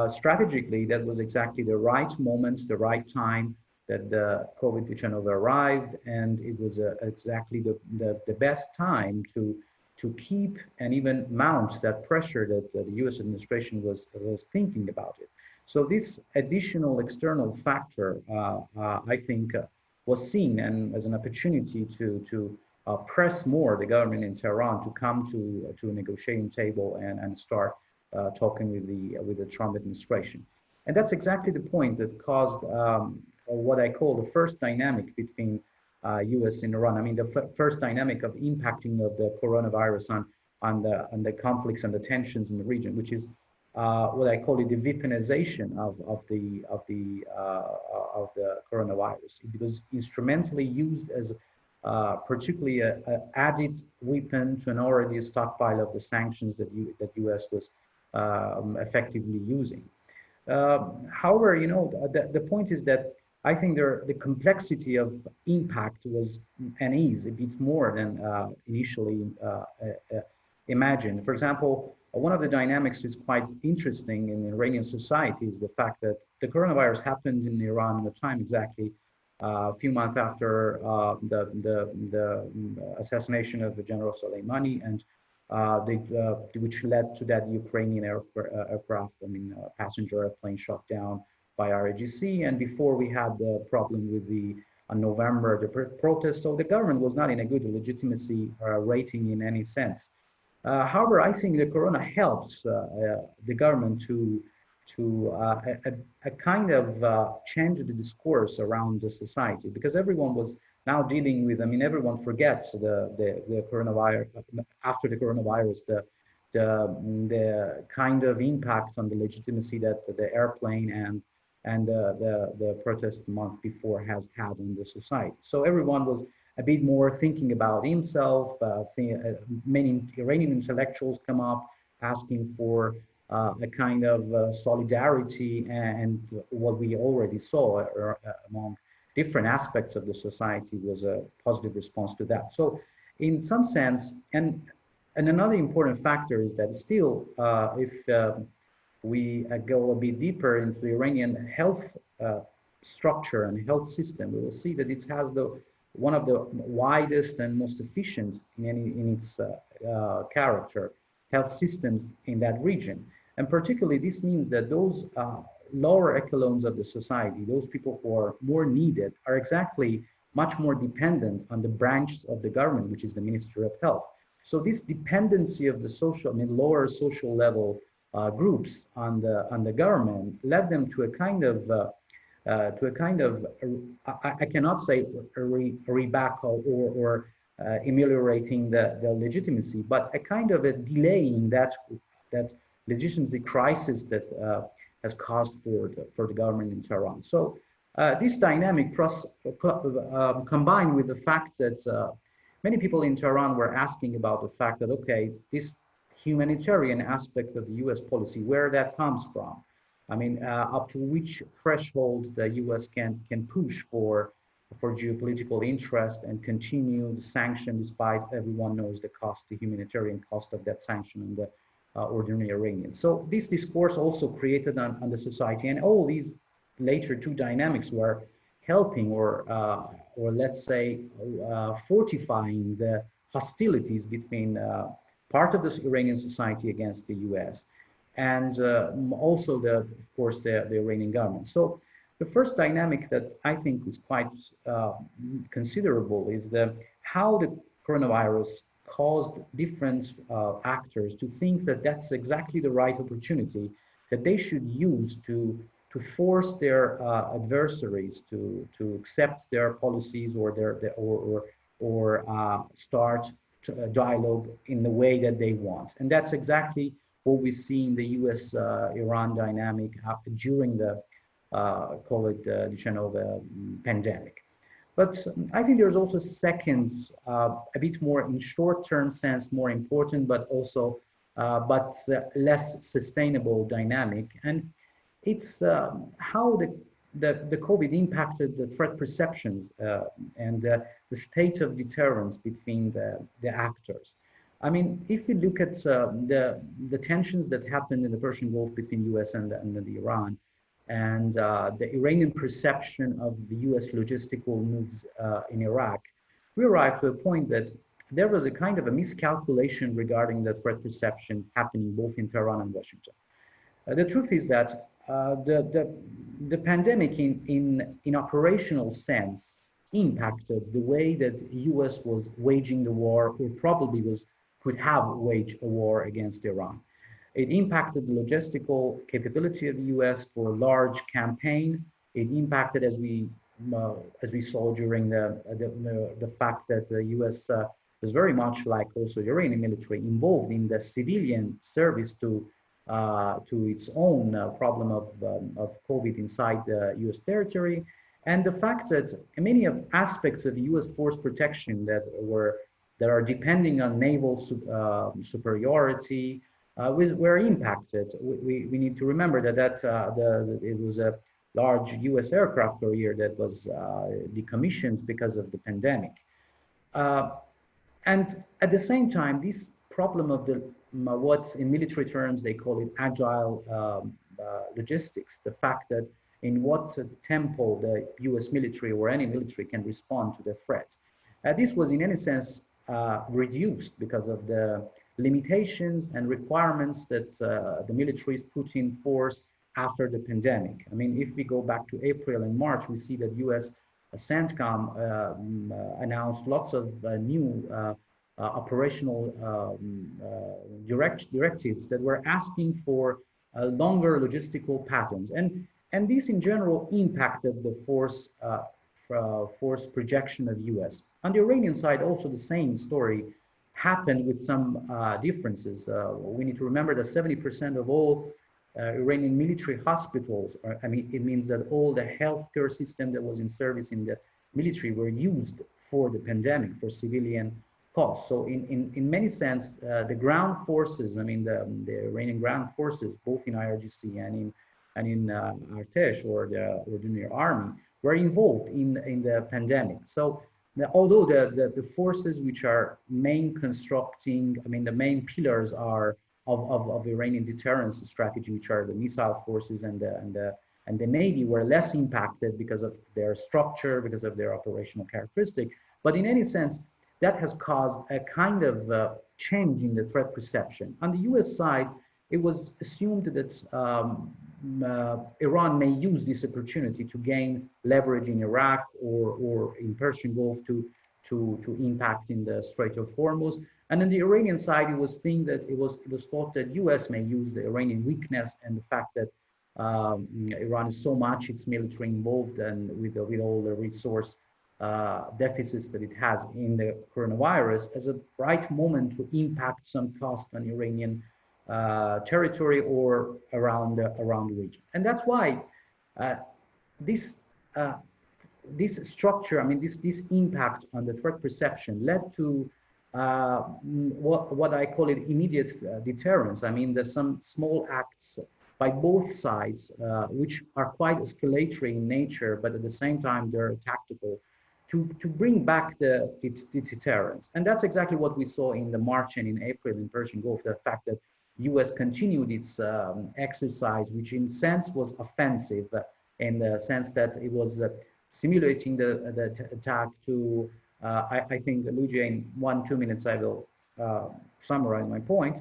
strategically that was exactly the right moment, the right time that the COVID-19 arrived, and it was exactly the best time to keep and even mount that pressure that the US administration was thinking about it. So this additional external factor, I think, was seen and as an opportunity to press more the government in Tehran to come to a negotiating table and start talking with the Trump administration. And that's exactly the point that caused what I call the first dynamic between US and Iran. I mean, the first dynamic of impacting of the coronavirus on the conflicts and the tensions in the region, which is what I call it the weaponization of the coronavirus. It was instrumentally used as particularly an added weapon to an already stockpile of the sanctions that US was effectively using. However, you know, the point is that I think the complexity of impact was and is a bit more than initially imagined. For example, one of the dynamics is quite interesting in Iranian society is the fact that the coronavirus happened in Iran at a time exactly a few months after the assassination of General Soleimani, and which led to that Ukrainian aircraft, I mean, passenger airplane shot down by RAGC, and before we had the problem with the November, the protests. So the government was not in a good legitimacy rating in any sense. However, I think the corona helped the government to a kind of change the discourse around the society, because everyone was now dealing with, I mean, everyone forgets the coronavirus, after the coronavirus, the kind of impact on the legitimacy that the airplane and the protest month before has had on the society. So everyone was a bit more thinking about himself. Many Iranian intellectuals come up asking for a kind of solidarity, and what we already saw among different aspects of the society was a positive response to that. So in some sense, and another important factor is that still, if we go a bit deeper into the Iranian health structure and health system, we will see that it has one of the widest and most efficient in its character health systems in that region. And particularly, this means that those lower echelons of the society, those people who are more needed, are exactly much more dependent on the branch of the government, which is the Ministry of Health. So this dependency of the social, I mean, lower social level groups on the government led them to a kind of I cannot say reback or ameliorating the legitimacy, but a kind of a delaying that legitimacy crisis that has caused for the government in Tehran. So this dynamic combined with the fact that many people in Tehran were asking about the fact that, okay, this humanitarian aspect of the US policy, where that comes from. I mean, up to which threshold the US can push for geopolitical interest and continue the sanction, despite everyone knows the cost, the humanitarian cost of that sanction on the ordinary Iranians. So this discourse also created on the society, and all these later two dynamics were helping or let's say fortifying the hostilities between part of the Iranian society against the US, and also of course the Iranian government. So the first dynamic that I think is quite considerable is how the coronavirus caused different actors to think that that's exactly the right opportunity that they should use to to force their adversaries to accept their policies or start dialogue in the way that they want. And that's exactly what we see in the US-Iran dynamic during the COVID-19 pandemic. But I think there's also second, a bit more in short-term sense, more important, but also less sustainable dynamic. And it's how the COVID impacted the threat perceptions and the state of deterrence between the actors. I mean, if you look at the tensions that happened in the Persian Gulf between US and the Iran, and the Iranian perception of the US logistical moves in Iraq, we arrived to a point that there was a kind of a miscalculation regarding the threat perception happening both in Tehran and Washington. The truth is that the pandemic in operational sense impacted the way that the US was waging the war, or probably could have waged a war against Iran. It impacted the logistical capability of the US for a large campaign. It impacted, as we saw during the fact that the US was very much, like also the Iranian military, involved in the civilian service to its own problem of COVID inside the US territory. And the fact that many of aspects of US force protection that are depending on naval superiority were impacted. We need to remember that it was a large US aircraft carrier that was decommissioned because of the pandemic. And at the same time, this problem of what in military terms they call it agile logistics, the fact that in what tempo the US military or any military can respond to the threat. This was in any sense reduced because of the limitations and requirements that the militaries put in force after the pandemic. I mean, if we go back to April and March, we see that US CENTCOM announced lots of new operational directives that were asking for longer logistical patterns. And this in general impacted the force projection of US. On the Iranian side, also the same story happened with some differences. We need to remember that 70% of all Iranian military hospitals, it means that all the healthcare system that was in service in the military were used for the pandemic, for civilian costs. So in many sense, the ground forces, the Iranian ground forces, both in IRGC and in Artesh or the ordinary army, were involved in the pandemic. So although the forces which are the main pillars are of Iranian deterrence strategy, which are the missile forces and the Navy, were less impacted because of their structure, because of their operational characteristic. But in any sense, that has caused a kind of change in the threat perception. On the US side, it was assumed that Iran may use this opportunity to gain leverage in Iraq or in Persian Gulf to impact in the Strait of Hormuz. And on the Iranian side, it was thought that US may use the Iranian weakness and the fact that Iran is so much its military involved and with all the resource deficits that it has in the coronavirus as a right moment to impact some cost on Iranian territory or around the region. And that's why this structure, this impact on the threat perception led to what I call it immediate deterrence. There's some small acts by both sides, which are quite escalatory in nature, but at the same time, they're tactical to bring back the deterrence. And that's exactly what we saw in the March and in April in Persian Gulf, the fact that US continued its exercise, which in sense was offensive in the sense that it was simulating the attack to, I think, Luigi, in 1-2 minutes, I will summarize my point,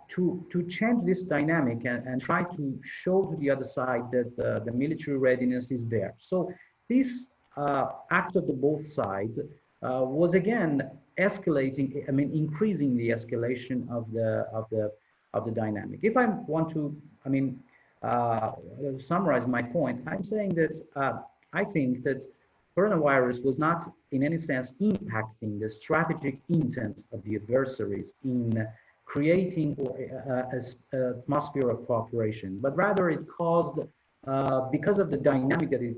to change this dynamic and try to show to the other side that the military readiness is there. So this act of the both sides was again escalating, increasing the escalation of the dynamic. If I want to, summarize my point, I'm saying that I think that coronavirus was not in any sense impacting the strategic intent of the adversaries in creating an atmosphere of cooperation, but rather it caused, because of the dynamic that it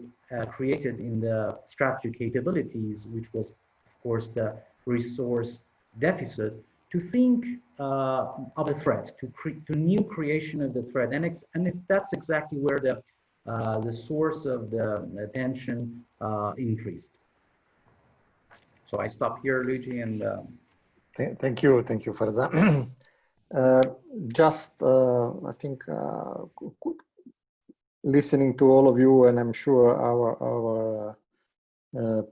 created in the strategic capabilities, which was, of course, the resource deficit, to think of a threat, to new creation of the threat, and that's exactly where the source of the tension increased. So I stop here, Luigi, and thank you for that. I think listening to all of you, and I'm sure our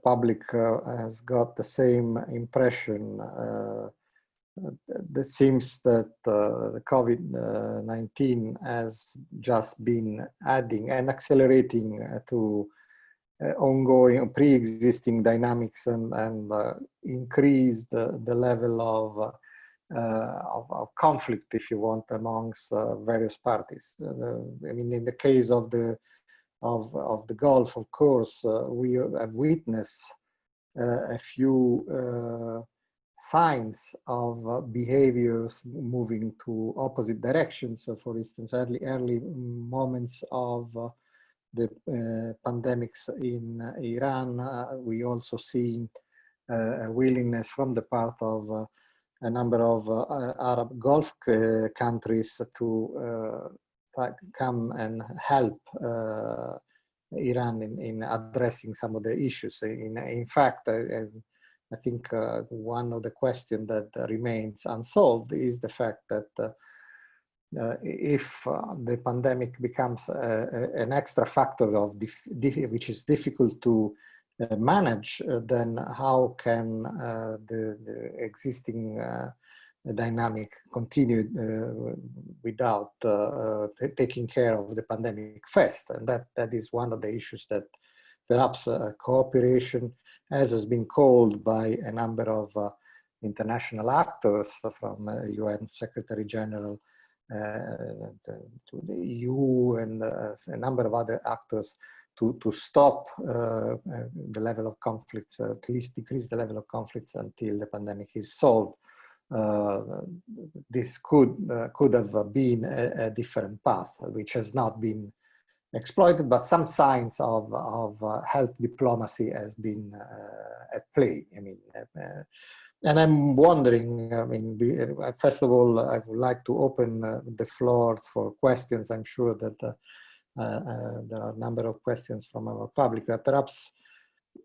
public has got the same impression. It seems that the COVID-19 has just been adding and accelerating to ongoing pre-existing dynamics and increase the level of conflict, if you want, amongst various parties. I mean, in the case of the Gulf, of course, we have witnessed a few signs of behaviors moving to opposite directions. So, for instance, early moments of the pandemics in Iran, we also see a willingness from the part of a number of Arab Gulf countries to come and help Iran in addressing some of the issues. In fact, I think one of the questions that remains unsolved is the fact that if the pandemic becomes an extra factor of which is difficult to manage, then how can the existing dynamic continue without taking care of the pandemic first? And that is one of the issues that perhaps cooperation, as has been called by a number of international actors, from UN Secretary General to the EU and a number of other actors, to stop the level of conflicts, at least decrease the level of conflicts until the pandemic is solved. This could have been a different path, which has not been exploited, but some signs of health diplomacy has been at play. I mean, and I'm wondering, I mean, first of all, I would like to open the floor for questions. I'm sure that there are a number of questions from our public. Perhaps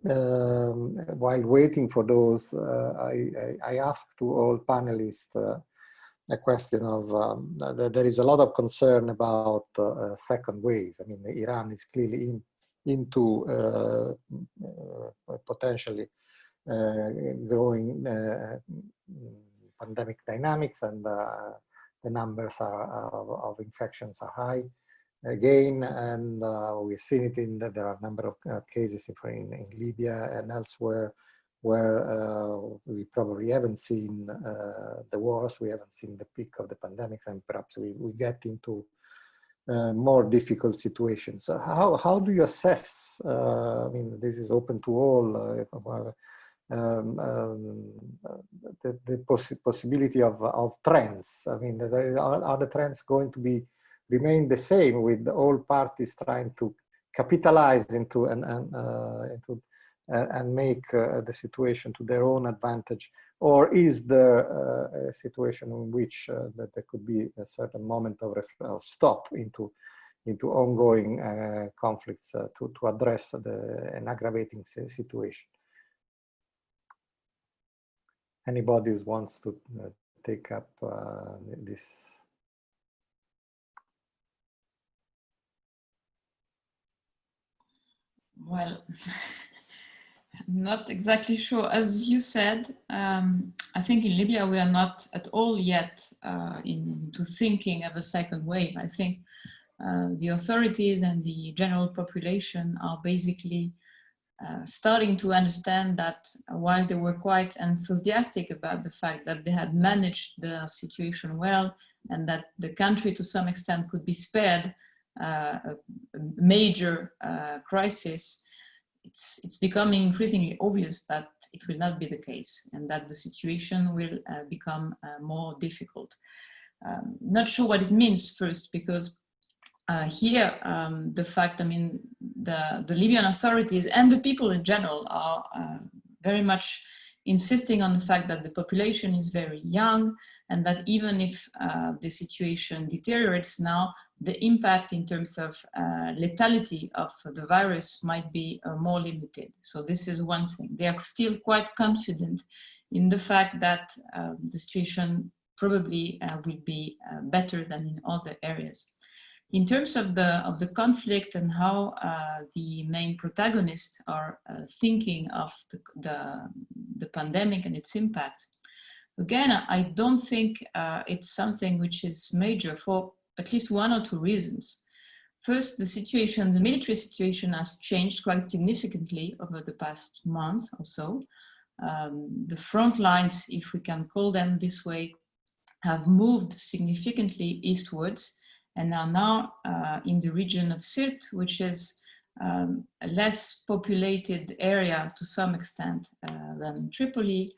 while waiting for those, I ask to all panelists a question of, there is a lot of concern about second wave. I mean, Iran is clearly into potentially growing pandemic dynamics, and the numbers of infections are high again, and we've seen it in that there are a number of cases in Libya and elsewhere where we probably haven't seen the wars, we haven't seen the peak of the pandemics, and perhaps we get into more difficult situations. So how do you assess, I mean, this is open to all, the possibility of trends? I mean, are the trends going to remain the same, with all parties trying to capitalize into and make the situation to their own advantage, or is there a situation in which that there could be a certain moment of stop into ongoing conflicts to address an aggravating situation? Anybody who wants to take up this? Well, not exactly sure. As you said, I think in Libya we are not at all yet into thinking of a second wave. I think the authorities and the general population are basically starting to understand that while they were quite enthusiastic about the fact that they had managed the situation well and that the country to some extent could be spared, a major crisis, it's becoming increasingly obvious that it will not be the case and that the situation will become more difficult. Not sure what it means first, because here the fact, I mean, the Libyan authorities and the people in general are very much insisting on the fact that the population is very young, and that even if the situation deteriorates now, the impact in terms of lethality of the virus might be more limited. So this is one thing. They are still quite confident in the fact that the situation probably will be better than in other areas. In terms of the conflict and how the main protagonists are thinking of the pandemic and its impact, again, I don't think it's something which is major for at least one or two reasons. First, the situation, the military situation has changed quite significantly over the past month or so. The front lines, if we can call them this way, have moved significantly eastwards and are now in the region of Sirte, which is a less populated area to some extent than Tripoli,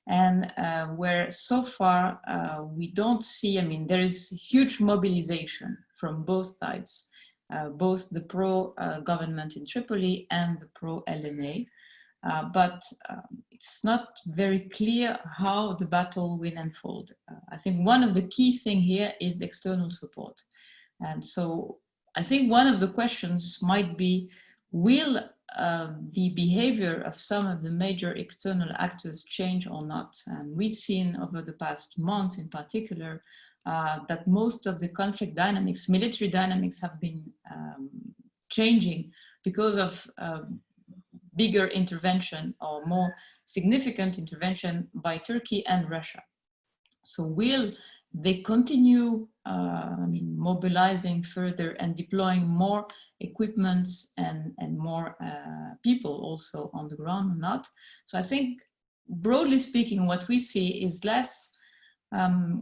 and where so far we don't see, I mean, there is huge mobilization from both sides, both the pro-government in Tripoli and the pro-LNA. But it's not very clear how the battle will unfold. I think one of the key things here is the external support. And so I think one of the questions might be, will the behavior of some of the major external actors change or not? And we've seen over the past months in particular that most of the conflict dynamics, military dynamics, have been changing because of bigger intervention or more significant intervention by Turkey and Russia. So will they continue mobilizing further and deploying more equipments and more people also on the ground or not? So I think, broadly speaking, what we see is less, I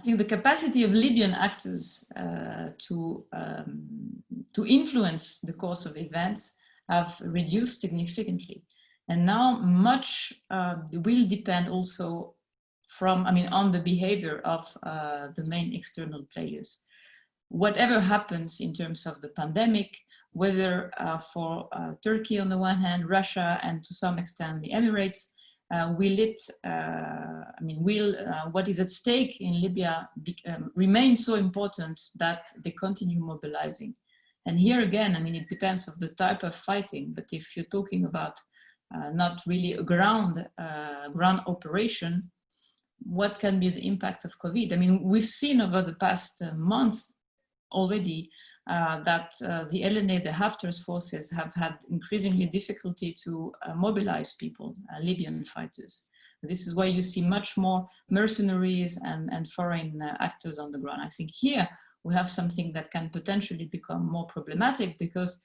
think the capacity of Libyan actors to influence the course of events have reduced significantly. And now much will depend also on the behavior of the main external players. Whatever happens in terms of the pandemic, whether for Turkey on the one hand, Russia, and to some extent the Emirates, what is at stake in Libya remain so important that they continue mobilizing. And here again, I mean, it depends on the type of fighting, but if you're talking about not really a ground operation, what can be the impact of COVID? I mean, we've seen over the past months already that the LNA, the Haftar's forces, have had increasingly difficulty to mobilize people, Libyan fighters. This is why you see much more mercenaries and foreign actors on the ground. I think here we have something that can potentially become more problematic, because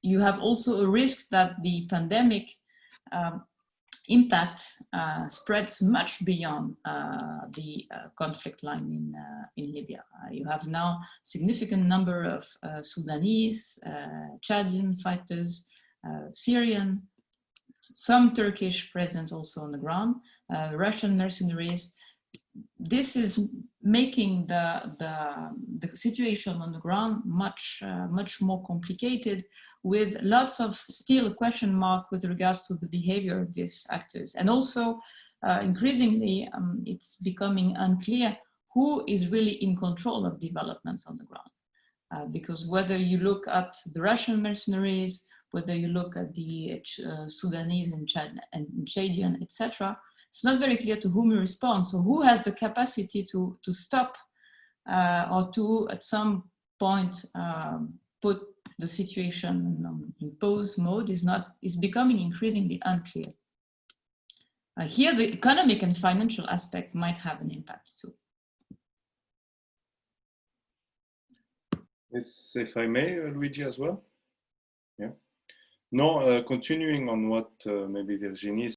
you have also a risk that the pandemic impact spreads much beyond the conflict line in Libya. You have now significant number of Sudanese, Chadian fighters, Syrian, some Turkish present also on the ground, Russian mercenaries. This is making the situation on the ground much more complicated, with lots of still question mark with regards to the behavior of these actors. And also increasingly it's becoming unclear who is really in control of developments on the ground. Because whether you look at the Russian mercenaries, whether you look at the Sudanese and Chadian, etc., it's not very clear to whom you respond. So who has the capacity to stop or to, at some point, put the situation in pause mode is becoming increasingly unclear. Here, the economic and financial aspect might have an impact too. Yes, if I may, Luigi, as well. Yeah. No, continuing on what maybe Virginie